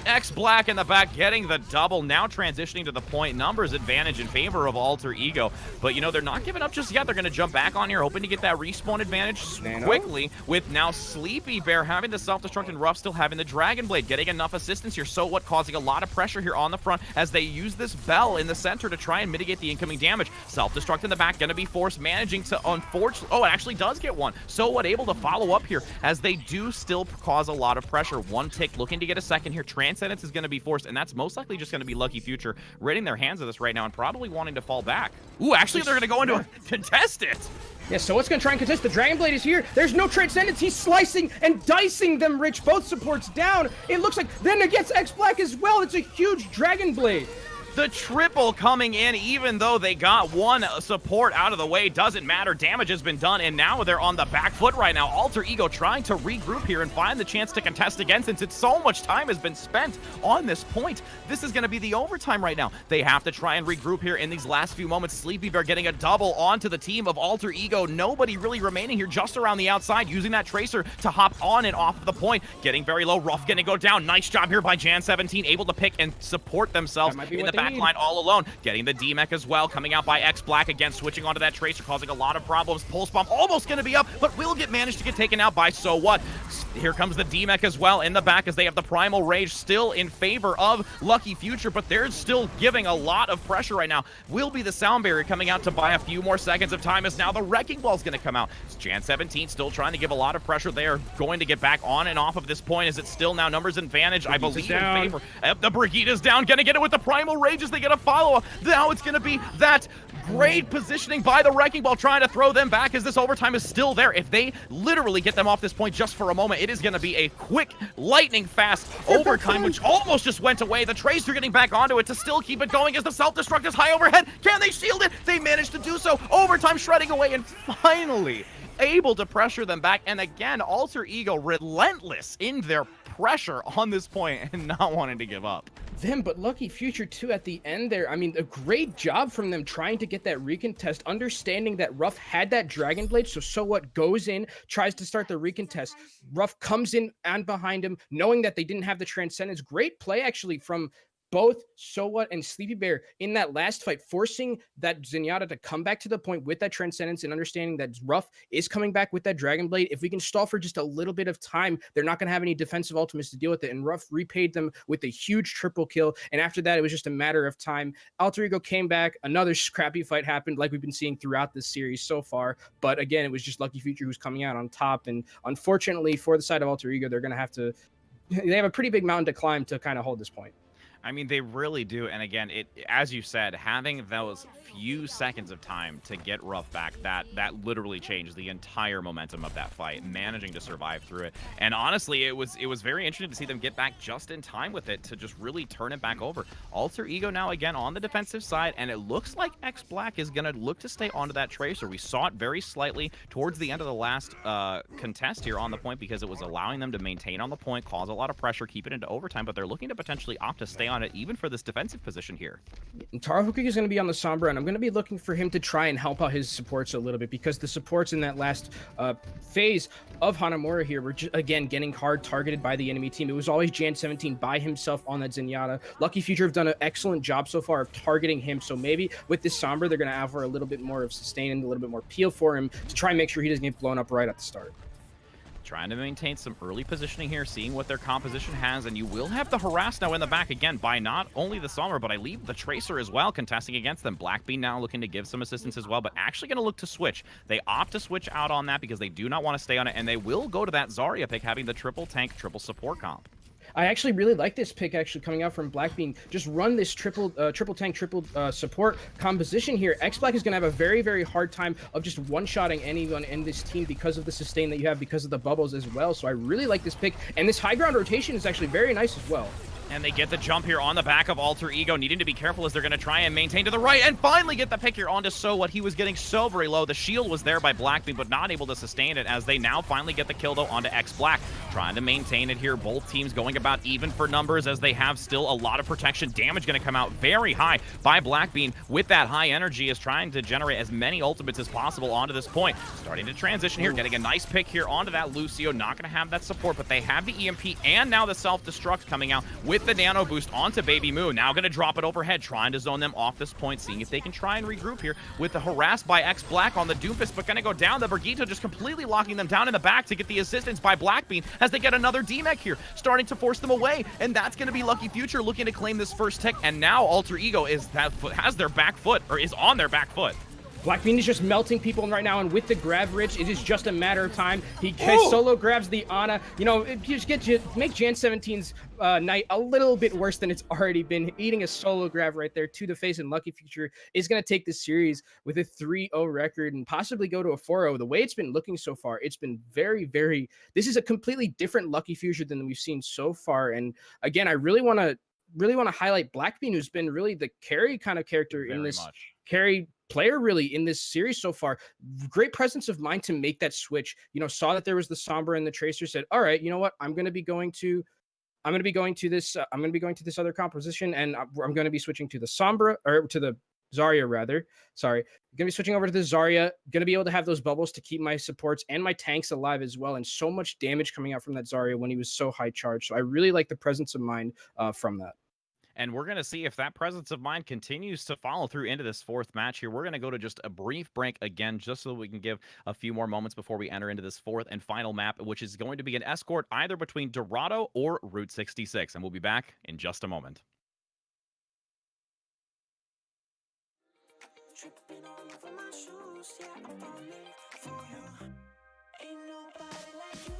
X-Black in the back, getting the double. Now transitioning to the point. Numbers advantage in favor of Alter Ego. But, you know, they're not giving up just yet. They're going to jump back on here, hoping to get that respawn advantage quickly, with now Sleepy Bear having the self-destruct and Ruff still having the Dragon Blade, getting enough assistance here. So what, causing a lot of pressure here on the front as they use this bell in the center to try and mitigate the incoming damage. Self-destruct in the back, going to be forced, managing to unfortunately, it actually does get one. So what, able to follow up here as they do still cause a lot of pressure. One tick, looking to get a second here. Transcendence is going to be forced, and that's most likely just going to be Lucky Future ridding their hands of this right now and probably wanting to fall back. Ooh, actually they're going to go into a contest it. Yeah, so what's going to try and contest? The Dragon Blade is here. There's no Transcendence. He's slicing and dicing them, Rich. Both supports down. It looks like then it gets X-Black as well. It's a huge Dragon Blade. The triple coming in, even though they got one support out of the way, doesn't matter. Damage has been done, and now they're on the back foot right now. Alter Ego trying to regroup here and find the chance to contest again, since it's so much time has been spent on this point. This is going to be the overtime right now. They have to try and regroup here in these last few moments. Sleepy Bear getting a double onto the team of Alter Ego. Nobody really remaining here, just around the outside, using that Tracer to hop on and off of the point. Getting very low. Ruff going to go down. Nice job here by Jan 17, able to pick and support themselves in the back line all alone. Getting the DMEC as well, coming out by X-Black again, switching onto that Tracer, causing a lot of problems. Pulse Bomb almost going to be up, but will manage to get taken out by So What. Here comes the DMEC as well in the back as they have the Primal Rage still in favor of Lucky Future, but they're still giving a lot of pressure right now. Will be the Sound Barrier coming out to buy a few more seconds of time as now the Wrecking Ball is going to come out. It's Jan 17 still trying to give a lot of pressure. They are going to get back on and off of this point as it's still now numbers advantage, I believe, in favor. The Brigitte is down, going to get it with the Primal Rage as they get a follow-up. Now it's going to be that great positioning by the Wrecking Ball, trying to throw them back as this overtime is still there. If they literally get them off this point just for a moment, it is going to be a quick, lightning-fast overtime, which almost just went away. The Tracer getting back onto it to still keep it going as the self-destruct is high overhead. Can they shield it? They managed to do so. Overtime shredding away, and finally able to pressure them back. And again, Alter Ego relentless in their pressure on this point and not wanting to give up. But Lucky Future too at the end there. I mean, a great job from them trying to get that recontest, understanding that Ruff had that Dragon Blade. So what, goes in, tries to start the recontest. Ruff comes in and behind him, knowing that they didn't have the Transcendence. Great play actually from both So What and Sleepy Bear in that last fight, forcing that Zenyatta to come back to the point with that Transcendence and understanding that Ruff is coming back with that Dragon Blade. If we can stall for just a little bit of time, they're not going to have any defensive ultimates to deal with it. And Ruff repaid them with a huge triple kill. And after that, it was just a matter of time. Alter Ego came back. Another scrappy fight happened like we've been seeing throughout this series so far. But again, it was just Lucky Future who's coming out on top. And unfortunately for the side of Alter Ego, they're going to have to, they have a pretty big mountain to climb to kind of hold this point. I mean, they really do. And again, as you said, having those few seconds of time to get Ruff back, that literally changed the entire momentum of that fight, managing to survive through it. And honestly, it was very interesting to see them get back just in time with it to just really turn it back over. Alter Ego now again on the defensive side, and it looks like X Black is going to look to stay onto that Tracer. We saw it very slightly towards the end of the last contest here on the point, because it was allowing them to maintain on the point, cause a lot of pressure, keep it into overtime, but they're looking to potentially opt to stay on it even for this defensive position here. And Tarahuki is going to be on the Sombra, and I'm going to be looking for him to try and help out his supports a little bit, because the supports in that last phase of Hanamura here were just, again, getting hard targeted by the enemy team. It was always Jan 17 by himself on that Zenyatta. Lucky Future have done an excellent job so far of targeting him, so maybe with this Sombra, they're going to offer a little bit more of sustain and a little bit more peel for him to try and make sure he doesn't get blown up right at the start. Trying to maintain some early positioning here, seeing what their composition has, and you will have the harass now in the back again by not only the Sombra, but I leave the Tracer as well contesting against them. Blackbean now looking to give some assistance as well, but actually going to look to switch. They opt to switch out on that because they do not want to stay on it, and they will go to that Zarya pick, having the triple tank, triple support comp. I actually really like this pick actually coming out from Blackbean. Just run this triple tank, triple support composition here. X-Black is going to have a very, very hard time of just one-shotting anyone in this team because of the sustain that you have, because of the bubbles as well. So I really like this pick. And this high ground rotation is actually very nice as well. And they get the jump here on the back of Alter Ego, needing to be careful as they're going to try and maintain to the right, and finally get the pick here onto So What. He was getting so very low. The shield was there by Blackbean, but not able to sustain it, as they now finally get the kill, though, onto X Black. Trying to maintain it here. Both teams going about even for numbers, as they have still a lot of protection. Damage going to come out very high by Blackbean with that high energy, is trying to generate as many ultimates as possible onto this point. Starting to transition here, getting a nice pick here onto that Lucio. Not going to have that support, but they have the EMP and now the self-destruct coming out with the nano boost onto Baby Moo. Now going to drop it overhead, trying to zone them off this point, seeing if they can try and regroup here with the harass by X Black on the Doomfist, but going to go down. The Brigitte just completely locking them down in the back to get the assistance by Blackbean as they get another D-Mech here, starting to force them away, and that's going to be Lucky Future looking to claim this first tick, and now Alter Ego has their back foot, or is on their back foot. Blackbean is just melting people right now, and with the grab rich, it is just a matter of time. He solo grabs the Ana. You know, it just make Jan 17's night a little bit worse than it's already been. Eating a solo grab right there to the face, and Lucky Future is going to take this series with a 3-0 record and possibly go to a 4-0. The way it's been looking so far, it's been very, very... This is a completely different Lucky Future than we've seen so far. And again, I really want to highlight Blackbean, who's been really the carry kind of character in this carry player really in this series so far. Great presence of mind to make that switch. You know, saw that there was the Sombra and the Tracer, said, all right, you know what, I'm going to be going to this other composition, and I'm going to be switching to the Sombra, or to the Zarya rather. Sorry. I'm going to be switching over to the Zarya, going to be able to have those bubbles to keep my supports and my tanks alive as well, and so much damage coming out from that Zarya when he was so high charged. So I really like the presence of mind from that. And we're going to see if that presence of mind continues to follow through into this fourth match here. We're going to go to just a brief break again, just so we can give a few more moments before we enter into this fourth and final map, which is going to be an escort either between Dorado or Route 66. And we'll be back in just a moment. Tripping all over my shoes, yeah, I'm falling for you. Ain't nobody like you.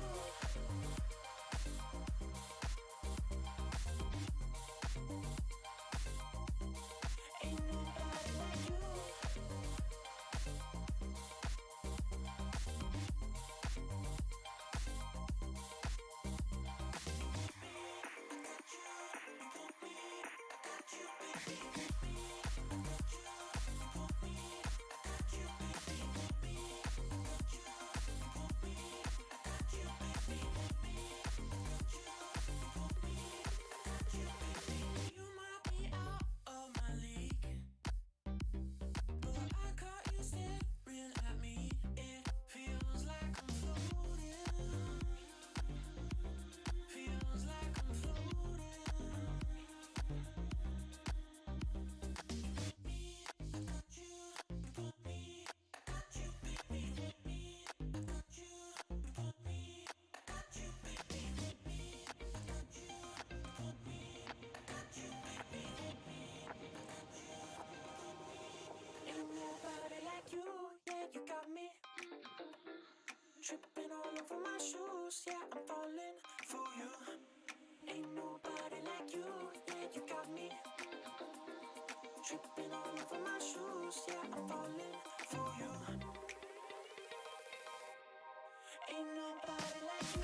yeah, I'm falling for you. Ain't nobody like you, yeah, you got me tripping all over my shoes, yeah, I'm falling for you. Ain't nobody like you.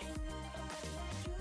Ain't nobody like you.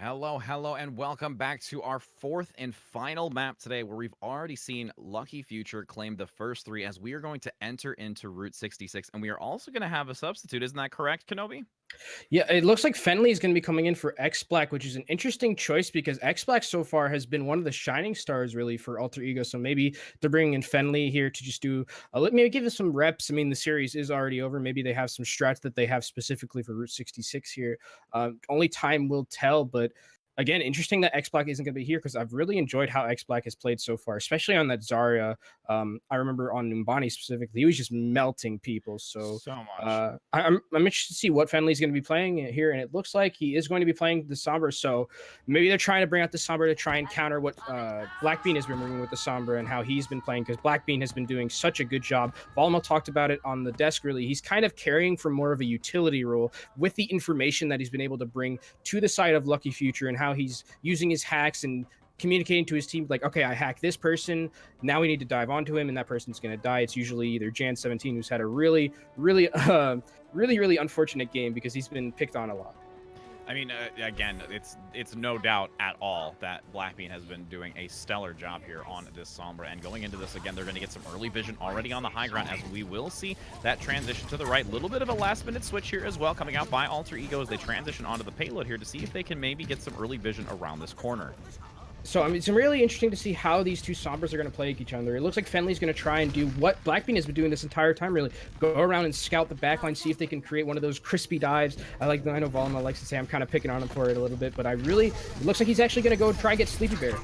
Hello, and welcome back to our fourth and final map today, where we've already seen Lucky Future claim the first 3, as we are going to enter into Route 66, and we are also going to have a substitute. Isn't that correct, Kenobi? Yeah, it looks like Fenley is going to be coming in for X Black, which is an interesting choice because X Black so far has been one of the shining stars really for Alter Ego. So maybe they're bringing in Fenley here to just do maybe give us some reps. I mean, the series is already over. Maybe they have some strats that they have specifically for Route 66 here. Only time will tell, but again, interesting that X Black isn't going to be here because I've really enjoyed how X Black has played so far, especially on that Zarya. I remember on Numbani specifically, he was just melting people. So much. I'm interested to see what Fenley's going to be playing here, and it looks like he is going to be playing the Sombra. So maybe they're trying to bring out the Sombra to try and counter what Blackbean has been bringing with the Sombra and how he's been playing, because Blackbean has been doing such a good job. Volmo talked about it on the desk. Really, he's kind of carrying for more of a utility role with the information that he's been able to bring to the side of Lucky Future and how he's using his hacks and communicating to his team like, okay, I hacked this person, now we need to dive onto him and that person's going to die. It's usually either Jan17, who's had a really unfortunate game because he's been picked on a lot. I mean, again, it's no doubt at all that Blackbean has been doing a stellar job here on this Sombra. And going into this, again, they're going to get some early vision already on the high ground, as we will see that transition to the right. Little bit of a last-minute switch here as well, coming out by Alter Ego as they transition onto the payload here to see if they can maybe get some early vision around this corner. So, I mean, it's really interesting to see how these two Sombras are going to play each other. It looks like Fenley's going to try and do what Blackbean has been doing this entire time, really. Go around and scout the backline, see if they can create one of those crispy dives. I know Volma likes to say I'm kind of picking on him for it a little bit, but it looks like he's actually going to go try and get Sleepy Bear.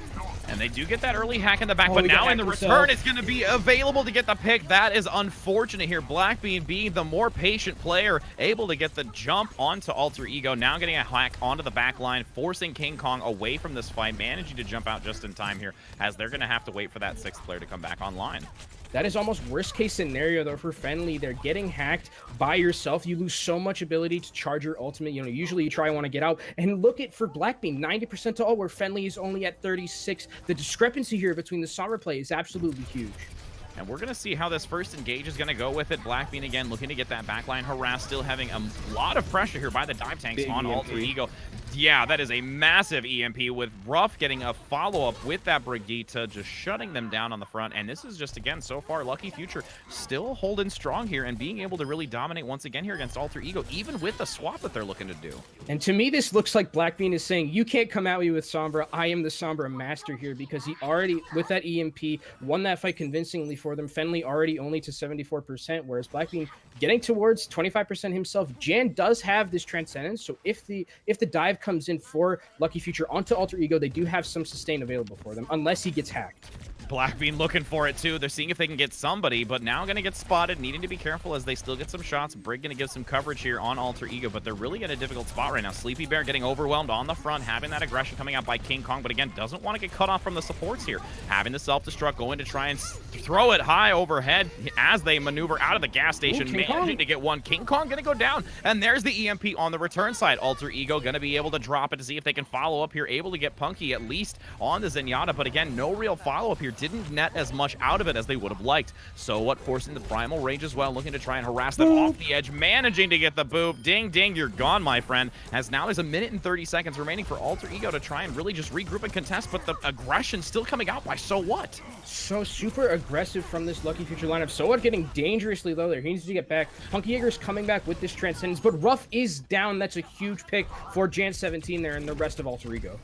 And they do get that early hack in the back, but now in the return, it's going to be available to get the pick. That is unfortunate here. Blackbean being the more patient player, able to get the jump onto Alter Ego, now getting a hack onto the back line, forcing King Kong away from this fight, managing to jump out just in time here, as they're going to have to wait for that 6th player to come back online. That is almost worst case scenario though for Fenley. They're getting hacked by yourself. You lose so much ability to charge your ultimate. You know, usually you try and want to get out. And look at for Blackbean, 90% to all, where Fenley is only at 36. The discrepancy here between the Sombra play is absolutely huge. And we're going to see how this first engage is going to go with it. Blackbean, again, looking to get that backline harass, still having a lot of pressure here by the dive tanks on Alter Ego. Yeah, that is a massive EMP, with Ruff getting a follow-up with that Brigitte, just shutting them down on the front. And this is just, again, so far, Lucky Future still holding strong here and being able to really dominate once again here against Alter Ego, even with the swap that they're looking to do. And to me, this looks like Blackbean is saying, you can't come at me with Sombra. I am the Sombra master here, because he already, with that EMP, won that fight convincingly for them. Fenley already only to 74%, whereas Blackbean getting towards 25% himself. Jan does have this transcendence, so if the dive comes in for Lucky Future onto Alter Ego, they do have some sustain available for them, unless he gets hacked. Blackbean looking for it too. They're seeing if they can get somebody, but now going to get spotted, needing to be careful as they still get some shots. Brig going to give some coverage here on Alter Ego, but they're really in a difficult spot right now. Sleepy Bear getting overwhelmed on the front, having that aggression coming out by King Kong, but again, doesn't want to get cut off from the supports here. Having the self-destruct, going to try and throw it high overhead as they maneuver out of the gas station, managing to get one. King Kong going to go down, and there's the EMP on the return side. Alter Ego going to be able to drop it to see if they can follow up here, able to get Punky at least on the Zenyatta, but again, no real follow-up here. Didn't net as much out of it as they would have liked. So what, forcing the Primal Rage as well, looking to try and harass them off the edge, managing to get the boop. Ding, ding, you're gone, my friend. As now there's 1 minute and 30 seconds remaining for Alter Ego to try and really just regroup and contest, but the aggression still coming out by So What. So super aggressive from this Lucky Future lineup. So What getting dangerously low there. He needs to get back. Punky Jaeger's coming back with this Transcendence, but Ruff is down. That's a huge pick for Jan17 there and the rest of Alter Ego.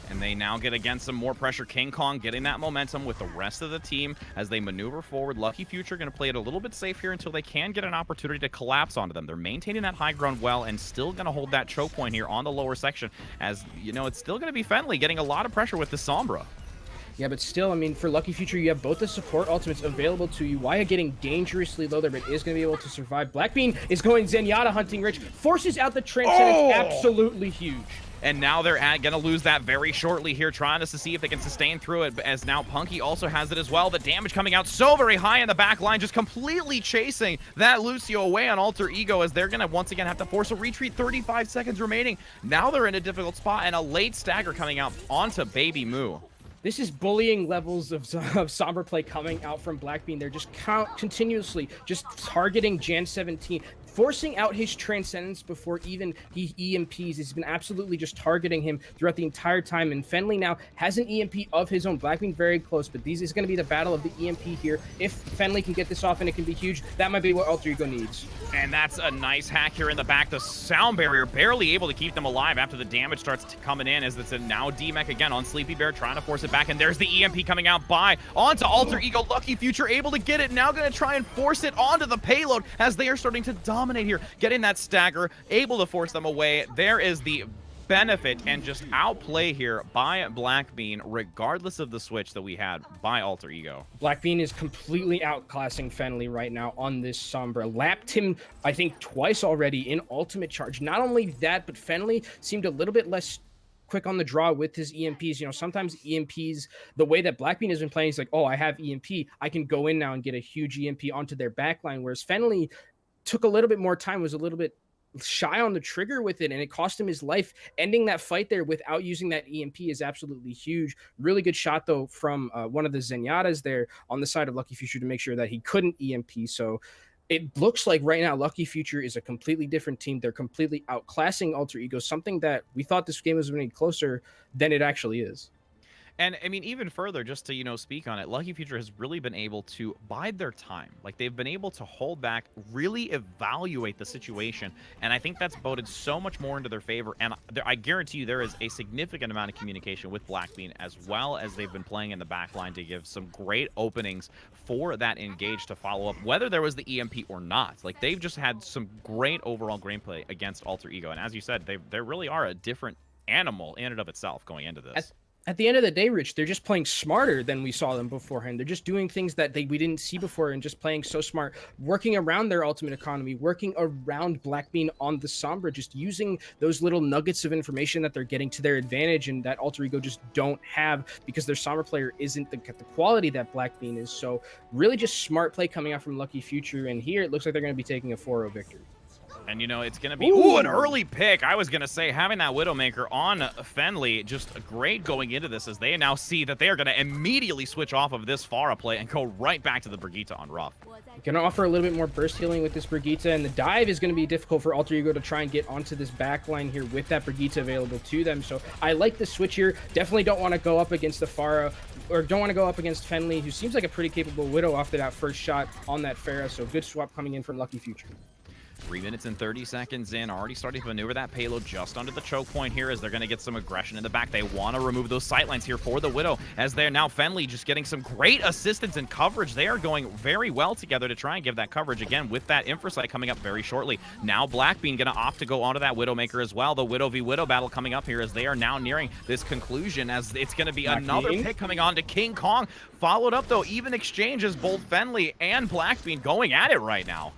And they now get, again, some more pressure. King Kong getting that momentum with the rest of the team as they maneuver forward. Lucky Future going to play it a little bit safe here until they can get an opportunity to collapse onto them. They're maintaining that high ground well and still going to hold that choke point here on the lower section. As, you know, it's still going to be Fenley getting a lot of pressure with the Sombra. Yeah, but still, I mean, for Lucky Future, you have both the support ultimates available to you. Waya getting dangerously low there, but is going to be able to survive. Blackbean is going Zenyatta hunting Rich, forces out the Transcendence. Absolutely huge. And now they're going to lose that very shortly here, trying to see if they can sustain through it, as now Punky also has it as well. The damage coming out so very high in the back line, just completely chasing that Lucio away on Alter Ego, as they're going to once again have to force a retreat. 35 seconds remaining. Now they're in a difficult spot, and a late stagger coming out onto Baby Moo. This is bullying levels of Sombra play coming out from Blackbean. They're just continuously just targeting Jan17. forcing out his Transcendence before even he EMPs. Has been absolutely just targeting him throughout the entire time, and Fenley now has an EMP of his own. Blackbean very close, but these is going to be the battle of the EMP here. If Fenley can get this off and it can be huge, that might be what Alter Ego needs. And that's a nice hack here in the back. The sound barrier barely able to keep them alive after the damage starts coming in, as it's a now D-Mech again on Sleepy Bear trying to force it back, and there's the EMP coming out by onto Alter Ego. Lucky Future able to get it, now going to try and force it onto the payload as they are starting to dominate here, getting that stagger, able to force them away. There is the benefit and just outplay here by Blackbean, regardless of the switch that we had by Alter Ego. Blackbean is completely outclassing Fenley right now on this Sombra. Lapped him, I think, twice already in ultimate charge. Not only that, but Fenley seemed a little bit less quick on the draw with his EMPs. You know, sometimes EMPs, the way that Blackbean has been playing, is like, oh, I have EMP, I can go in now and get a huge EMP onto their backline, whereas Fenley took a little bit more time, was a little bit shy on the trigger with it, and it cost him his life. Ending that fight there without using that EMP is absolutely huge. Really good shot though from one of the Zenyatas there on the side of Lucky Future to make sure that he couldn't EMP. So it looks like right now Lucky Future is a completely different team. They're completely outclassing Alter Ego, something that we thought this game was going to be closer than it actually is. And I mean, even further, just to, you know, speak on it, Lucky Future has really been able to bide their time. Like, they've been able to hold back, really evaluate the situation. And I think that's boded so much more into their favor. And I guarantee you there is a significant amount of communication with Blackbean, as well as they've been playing in the backline to give some great openings for that engage to follow up, whether there was the EMP or not. Like, they've just had some great overall gameplay against Alter Ego. And as you said, they really are a different animal in and of itself going into this. At the end of the day, Rich, they're just playing smarter than we saw them beforehand. They're just doing things that we didn't see before and just playing so smart, working around their ultimate economy, working around Blackbean on the Sombra, just using those little nuggets of information that they're getting to their advantage and that Alter Ego just don't have because their Sombra player isn't the quality that Blackbean is. So really just smart play coming out from Lucky Future, and here it looks like they're going to be taking a 4-0 victory. And, you know, it's going to be an early pick. I was going to say, having that Widowmaker on Fenley, just great going into this, as they now see that they are going to immediately switch off of this Pharah play and go right back to the Brigitte on Ruff. Going to offer a little bit more burst healing with this Brigitte, and the dive is going to be difficult for Alter Ego to try and get onto this back line here with that Brigitte available to them. So I like the switch here. Definitely don't want to go up against the Pharah, or don't want to go up against Fenley, who seems like a pretty capable Widow after that first shot on that Pharah. So good swap coming in from Lucky Future. 3 minutes and 30 seconds in, already starting to maneuver that payload just under the choke point here, as they're going to get some aggression in the back. They want to remove those sightlines here for the Widow, as they're now Fenley just getting some great assistance and coverage. They are going very well together to try and give that coverage again with that Infrasight coming up very shortly. Now Blackbean going to opt to go onto that Widowmaker as well. The Widow v Widow battle coming up here, as they are now nearing this conclusion, as it's going to be another pick coming on to King Kong. Followed up though, even exchanges, both Fenley and Blackbean going at it right now.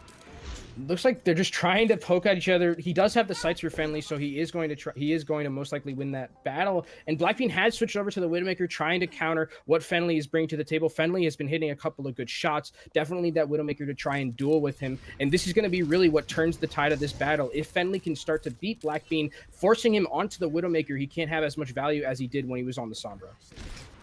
Looks like they're just trying to poke at each other. He does have the sights for Fenley, so he is going to try. He is going to most likely win that battle. And Blackbean has switched over to the Widowmaker, trying to counter what Fenley is bringing to the table. Fenley has been hitting a couple of good shots. Definitely that Widowmaker to try and duel with him. And this is going to be really what turns the tide of this battle. If Fenley can start to beat Blackbean, forcing him onto the Widowmaker, he can't have as much value as he did when he was on the Sombra.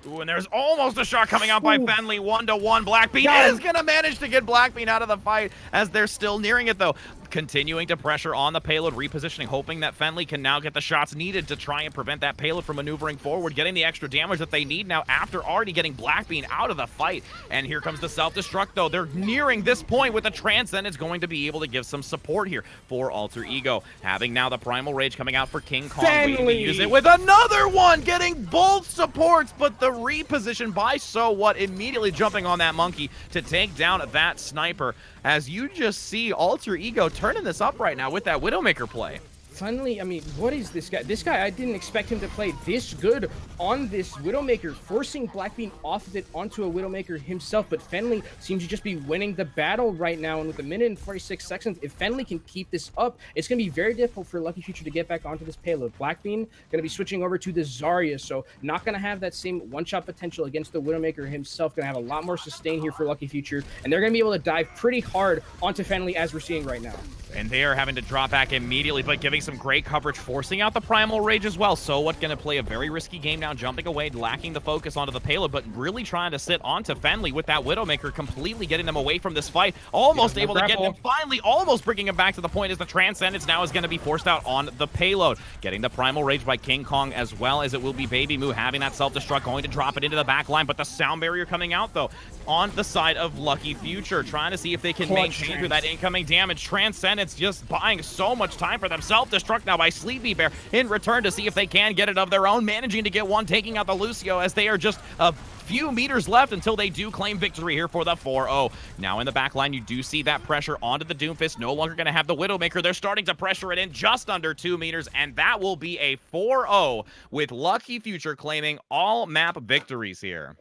Ooh, and there's almost a shot coming out by Fenley. 1-1. Blackbean is going to manage to get Blackbean out of the fight, as they're still nearing it, though. Continuing to pressure on the payload, repositioning, hoping that Fenley can now get the shots needed to try and prevent that payload from maneuvering forward, getting the extra damage that they need now after already getting Blackbean out of the fight. And here comes the self-destruct, though. They're nearing this point with the Transcendence going to be able to give some support here for Alter Ego. Having now the Primal Rage coming out for King Kong. Waiting to use it with another one, getting both supports, but the reposition by So What, immediately jumping on that monkey to take down that sniper. As you just see Alter Ego turning this up right now with that Widowmaker play. Finally, I mean, what is this guy? This guy, I didn't expect him to play this good on this Widowmaker, forcing Blackbean off of it onto a Widowmaker himself. But Fenley seems to just be winning the battle right now. And with 1 minute and 46 seconds, if Fenley can keep this up, it's going to be very difficult for Lucky Future to get back onto this payload. Blackbean going to be switching over to the Zarya, so not going to have that same one-shot potential against the Widowmaker himself. Going to have a lot more sustain here for Lucky Future, and they're going to be able to dive pretty hard onto Fenley, as we're seeing right now. And they are having to drop back immediately, but giving some some great coverage, forcing out the Primal Rage as well. So what going to play a very risky game now, jumping away, lacking the focus onto the payload, but really trying to sit onto Fenley with that Widowmaker, completely getting them away from this fight. Almost able to get them, finally almost bringing him back to the point as the Transcendence now is going to be forced out on the payload. Getting the Primal Rage by King Kong, as well as it will be Baby Moo having that self-destruct, going to drop it into the back line, but the sound barrier coming out though on the side of Lucky Future, trying to see if they can maintain through that incoming damage. Transcendence just buying so much time for them. Self-destruct now by Sleepy Bear in return to see if they can get it of their own, managing to get one, taking out the Lucio as they are just a few meters left until they do claim victory here for the 4-0. Now in the back line, you do see that pressure onto the Doomfist. No longer going to have the Widowmaker. They're starting to pressure it in just under 2 meters, and that will be a 4-0 with Lucky Future claiming all map victories here.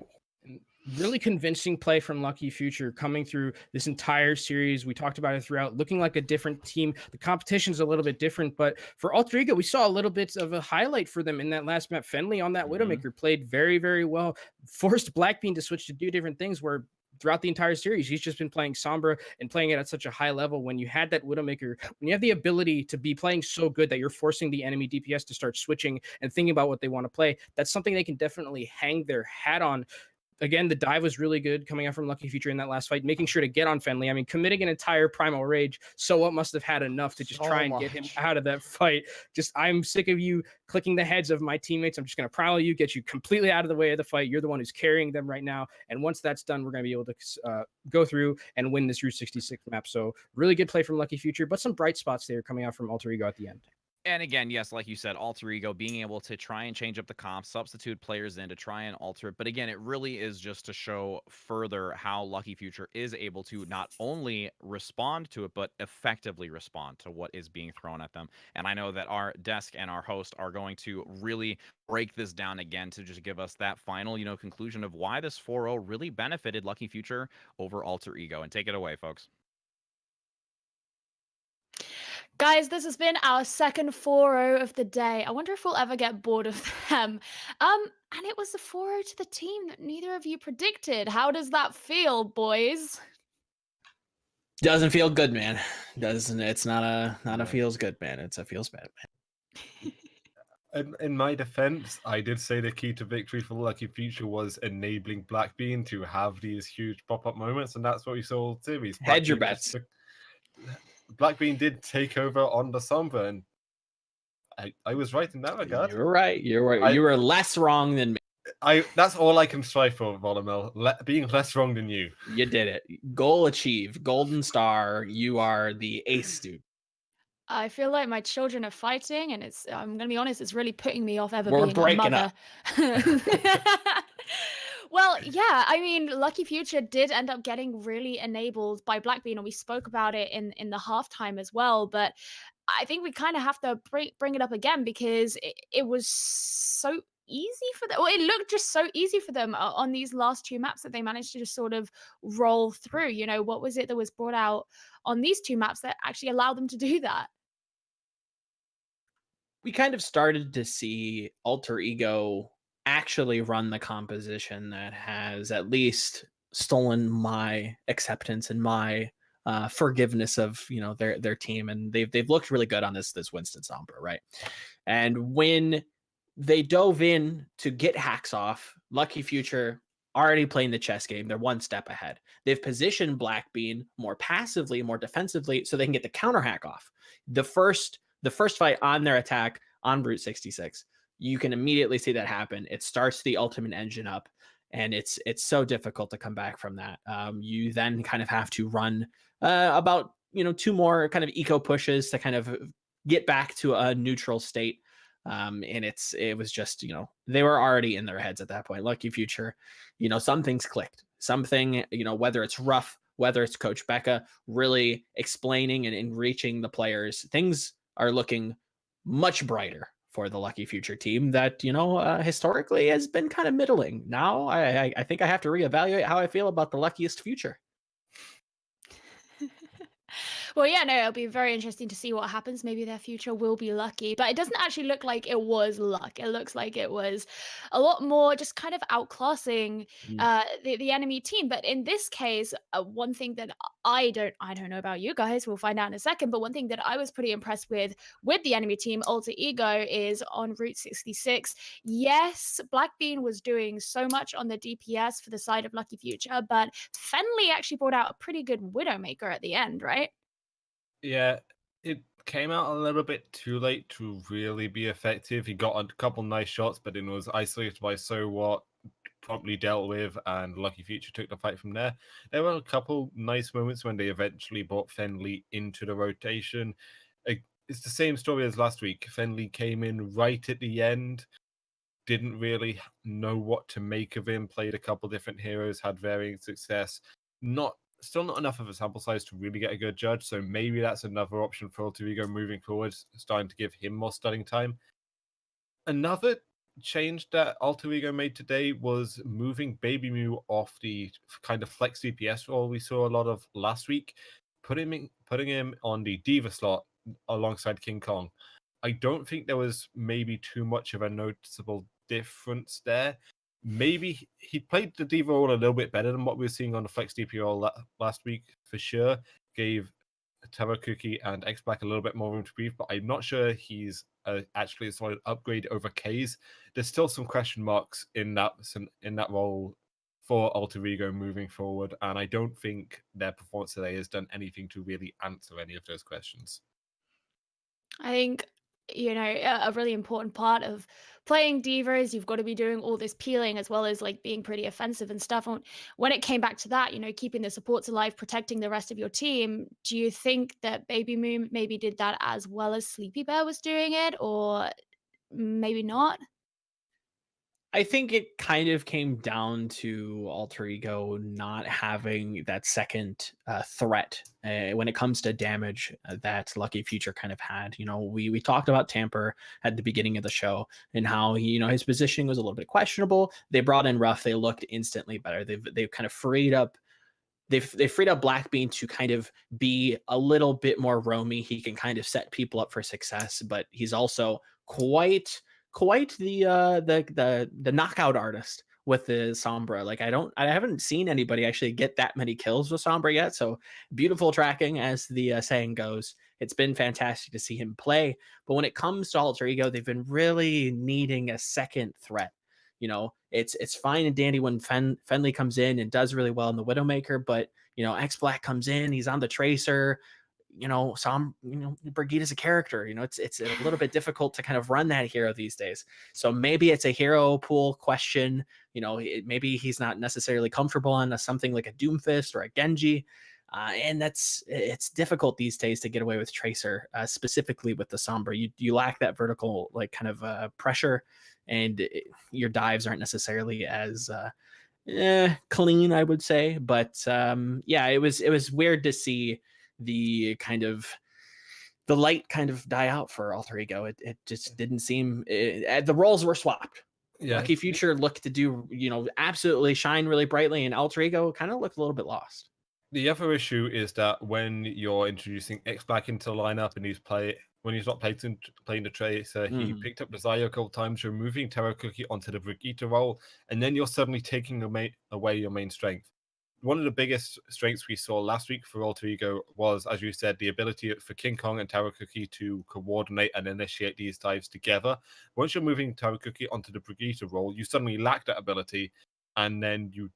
Really convincing play from Lucky Future coming through this entire series. We talked about it throughout, looking like a different team. The competition's a little bit different, but for Alter Ego, we saw a little bit of a highlight for them in that last map. Fenley on that Widowmaker played very, very well, forced Blackbean to switch to do different things where throughout the entire series, he's just been playing Sombra and playing it at such a high level. When you had that Widowmaker, when you have the ability to be playing so good that you're forcing the enemy DPS to start switching and thinking about what they want to play, that's something they can definitely hang their hat on. Again, the dive was really good coming out from Lucky Future in that last fight, making sure to get on Fenley. I mean, committing an entire Primal Rage, so what must have had enough to just try and get him out of that fight. Just, I'm sick of you clicking the heads of my teammates. I'm just going to Primal you, get you completely out of the way of the fight. You're the one who's carrying them right now. And once that's done, we're going to be able to go through and win this Route 66 map. So really good play from Lucky Future, but some bright spots there coming out from Alter Ego at the end. And again, yes, like you said, Alter Ego being able to try and change up the comp, substitute players in to try and alter it. But again, it really is just to show further how Lucky Future is able to not only respond to it, but effectively respond to what is being thrown at them. And I know that our desk and our host are going to really break this down again to just give us that final, conclusion of why this 4-0 really benefited Lucky Future over Alter Ego. And take it away, folks. Guys, this has been our second 4-0 of the day. I wonder if we'll ever get bored of them. And it was a 4-0 to the team that neither of you predicted. How does that feel, boys? Doesn't feel good, man. Doesn't. It's not a feels good, man. It's a feels bad, man. In my defense, I did say the key to victory for Lucky Future was enabling Blackbean to have these huge pop-up moments, and that's what we saw all series. Hedge your bets. Blackbean did take over on the Sombra, and I was right in that regard. You're right. You're right. You were less wrong than me. That's all I can strive for, Volamel. Being less wrong than you. You did it. Goal achieved. Golden star. You are the ace, dude. I feel like my children are fighting, and I'm gonna be honest, it's really putting me off ever We're being breaking a mother. Well, yeah, I mean, Lucky Future did end up getting really enabled by Blackbean, and we spoke about it in the halftime as well. But I think we kind of have to bring it up again because it was so easy for them. Well, it looked just so easy for them on these last two maps that they managed to just sort of roll through. What was it that was brought out on these two maps that actually allowed them to do that? We kind of started to see Alter Ego actually run the composition that has at least stolen my acceptance and my forgiveness of their team, and they've looked really good on this Winston Sombra, right? And when they dove in to get hacks off, Lucky Future already playing the chess game. They're one step ahead. They've positioned Blackbean more passively, more defensively, so they can get the counter hack off. The first fight on their attack on Route 66. You can immediately see that happen. It starts the ultimate engine up, and it's so difficult to come back from that. You then kind of have to run about 2 more kind of eco pushes to kind of get back to a neutral state. And it was just they were already in their heads at that point. Lucky Future, some things clicked. Something whether it's Ruff, whether it's Coach Becca, really explaining and reaching the players. Things are looking much brighter for the Lucky Future team that, historically has been kind of middling. Now I think I have to reevaluate how I feel about the Luckiest Future. Well, yeah, no, it'll be very interesting to see what happens. Maybe their future will be lucky, but it doesn't actually look like it was luck. It looks like it was a lot more just kind of outclassing the enemy team. But in this case, one thing that I don't know about you guys. We'll find out in a second. But one thing that I was pretty impressed with the enemy team, Alter Ego, is on Route 66. Yes, Blackbean was doing so much on the DPS for the side of Lucky Future, but Fenley actually brought out a pretty good Widowmaker at the end, right? Yeah, it came out a little bit too late to really be effective. He got a couple nice shots, but it was isolated by So What, promptly dealt with, and Lucky Future took the fight from there. There were a couple nice moments when they eventually brought Fenley into the rotation. It's the same story as last week. Fenley came in right at the end, didn't really know what to make of him, played a couple different heroes, had varying success. Still not enough of a sample size to really get a good judge, so maybe that's another option for Alter Ego moving forward, starting to give him more studying time. Another change that Alter Ego made today was moving Baby Mew off the kind of flex DPS role we saw a lot of last week, putting him on the Diva slot alongside King Kong. I don't think there was maybe too much of a noticeable difference there. Maybe he played the Diva role a little bit better than what we were seeing on the Flex DP role last week, for sure. Gave Taro Cookie and X Black a little bit more room to breathe, but I'm not sure he's actually a solid upgrade over K's. There's still some question marks in that role for Alter Ego moving forward, and I don't think their performance today has done anything to really answer any of those questions. I think, a really important part of playing Diva is you've got to be doing all this peeling as well as like being pretty offensive and stuff. And when it came back to that, keeping the supports alive, protecting the rest of your team, do you think that Baby Moon maybe did that as well as Sleepy Bear was doing it, or maybe not? I think it kind of came down to Alter Ego not having that second threat when it comes to damage that Lucky Future kind of had. We talked about Tamper at the beginning of the show and how his positioning was a little bit questionable. They brought in Ruff. They looked instantly better. They've kind of freed up. They freed up Blackbean to kind of be a little bit more roamy. He can kind of set people up for success, but he's also quite the knockout artist with the Sombra. Like I haven't seen anybody actually get that many kills with Sombra yet. So beautiful tracking, as the saying goes. It's been fantastic to see him play. But when it comes to Alter Ego, they've been really needing a second threat. It's fine and dandy when Fenley comes in and does really well in the Widowmaker, but X Black comes in, he's on the Tracer. Brigitte is a character. It's a little bit difficult to kind of run that hero these days. So maybe it's a hero pool question. Maybe he's not necessarily comfortable on something like a Doomfist or a Genji. And it's difficult these days to get away with Tracer, specifically with the Sombra. You lack that vertical like kind of pressure, and your dives aren't necessarily as clean, I would say. But yeah, it was weird to see the light kind of die out for Alter Ego. It just didn't seem the roles were swapped. Yeah. Lucky Future looked to do absolutely shine really brightly, and Alter Ego kind of looked a little bit lost. The other issue is that when you're introducing X Black into the lineup and when he's not playing the Tracer, he picked up the Zaya a couple times, removing Taro Cookie onto the Brigitte role, and then you're suddenly taking away your main strength. One of the biggest strengths we saw last week for Alter Ego was, as you said, the ability for King Kong and Taro Cookie to coordinate and initiate these dives together. Once you're moving Taro Cookie onto the Brigitte role, you suddenly lack that ability, and then you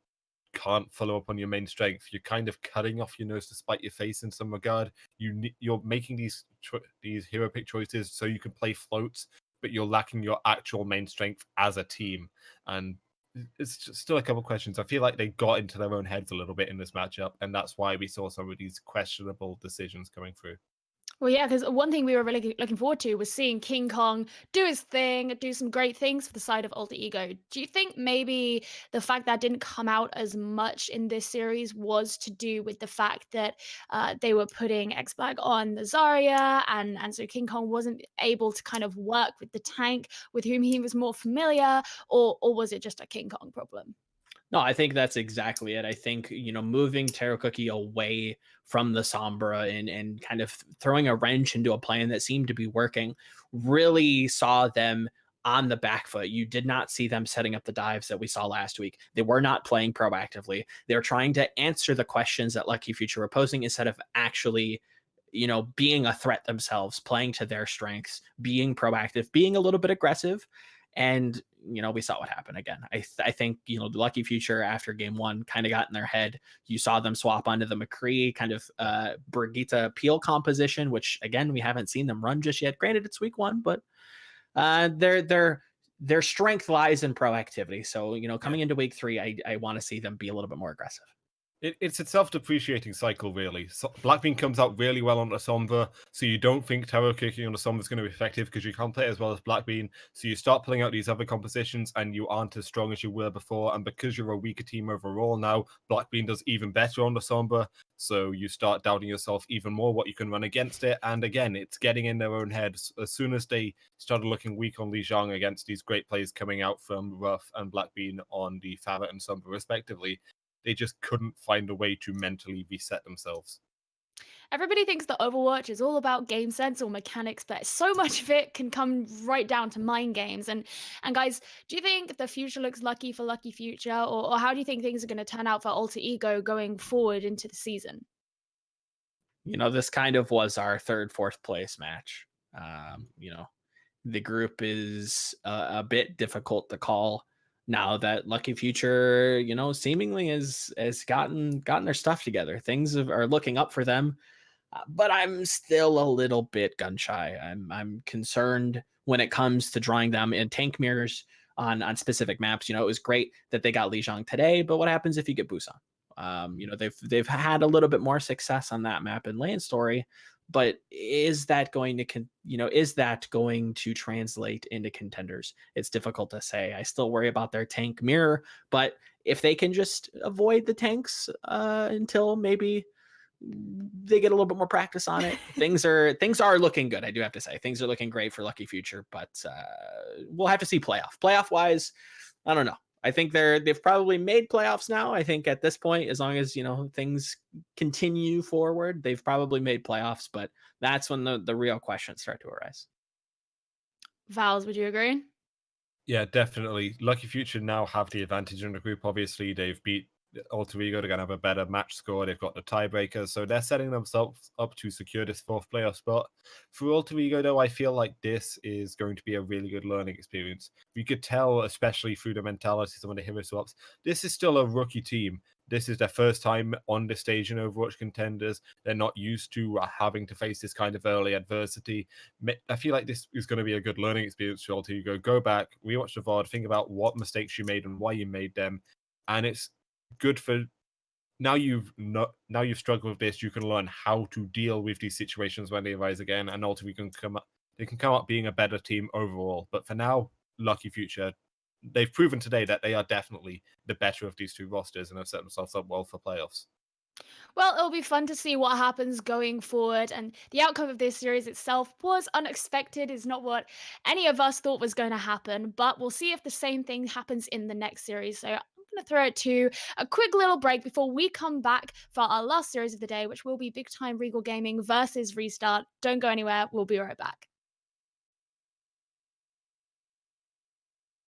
can't follow up on your main strength. You're kind of cutting off your nose to spite your face in some regard. You're making these hero pick choices so you can play floats, but you're lacking your actual main strength as a team. And it's just still a couple questions. I feel like they got into their own heads a little bit in this matchup, and that's why we saw some of these questionable decisions coming through. Well, yeah, because one thing we were really looking forward to was seeing King Kong do his thing, do some great things for the side of Alter Ego. Do you think maybe the fact that didn't come out as much in this series was to do with the fact that they were putting X Black on the Zarya, and so King Kong wasn't able to kind of work with the tank with whom he was more familiar, or was it just a King Kong problem? No, I think that's exactly it. I think, moving Taro Cookie away from the Sombra and kind of throwing a wrench into a plan that seemed to be working really saw them on the back foot. You did not see them setting up the dives that we saw last week. They were not playing proactively. They were trying to answer the questions that Lucky Future were posing instead of actually, being a threat themselves, playing to their strengths, being proactive, being a little bit aggressive. And we saw what happened again. I think the Lucky Future after game one kind of got in their head. You saw them swap onto the McCree kind of Brigitte Peel composition, which again we haven't seen them run just yet. Granted, it's week one, but their strength lies in proactivity. So coming into week three, I want to see them be a little bit more aggressive. It's a self-depreciating cycle, really. So Blackbean comes out really well on the Sombra, so you don't think Tower kicking on the Sombra is going to be effective because you can't play it as well as Blackbean. So you start pulling out these other compositions, and you aren't as strong as you were before. And because you're a weaker team overall now, Blackbean does even better on the Sombra. So you start doubting yourself even more what you can run against it. And again, it's getting in their own heads. As soon as they started looking weak on Lijiang against these great players coming out from Ruff and Blackbean on the Farret and Sombra respectively, they just couldn't find a way to mentally reset themselves. Everybody thinks that Overwatch is all about game sense or mechanics, but so much of it can come right down to mind games. And guys, do you think the future looks lucky for Lucky Future, or how do you think things are going to turn out for Alter Ego going forward into the season? This kind of was our third, fourth place match. The group is a bit difficult to call now that Lucky Future, seemingly has gotten their stuff together. Things are looking up for them, but I'm still a little bit gun shy. I'm concerned when it comes to drawing them in tank mirrors on specific maps. It was great that they got Lijiang today, but what happens if you get Busan? They've had a little bit more success on that map in Land Story, but is that going to translate into Contenders? It's difficult to say. I still worry about their tank mirror, but if they can just avoid the tanks until maybe they get a little bit more practice on it, things are looking good. I do have to say things are looking great for Lucky Future, but we'll have to see playoff wise. I don't know. I think they've probably made playoffs now. I think at this point, as long as things continue forward, they've probably made playoffs. But that's when the real questions start to arise. Vals, would you agree? Yeah, definitely. Lucky Future now have the advantage in the group. Obviously, they've beat Alter Ego. They're going to have a better match score. They've got the tiebreaker. So they're setting themselves up to secure this fourth playoff spot. For Alter Ego, though, I feel like this is going to be a really good learning experience. You could tell, especially through the mentality, some of the hero swaps, this is still a rookie team. This is their first time on the stage in Overwatch Contenders. They're not used to having to face this kind of early adversity. I feel like this is going to be a good learning experience for Alter Ego. Go back, rewatch the VOD, think about what mistakes you made and why you made them. And it's good for now you've struggled with this. You can learn how to deal with these situations when they arise again, and ultimately they can come up being a better team overall. But for now, Lucky Future, they've proven today that they are definitely the better of these two rosters and have set themselves up well for playoffs. Well, it'll be fun to see what happens going forward, and the outcome of this series itself was unexpected. It's not what any of us thought was going to happen, but we'll see if the same thing happens in the next series. So I'm going to throw it to a quick little break before we come back for our last series of the day, which will be Big Time Regal Gaming versus Restart. Don't go anywhere. We'll be right back.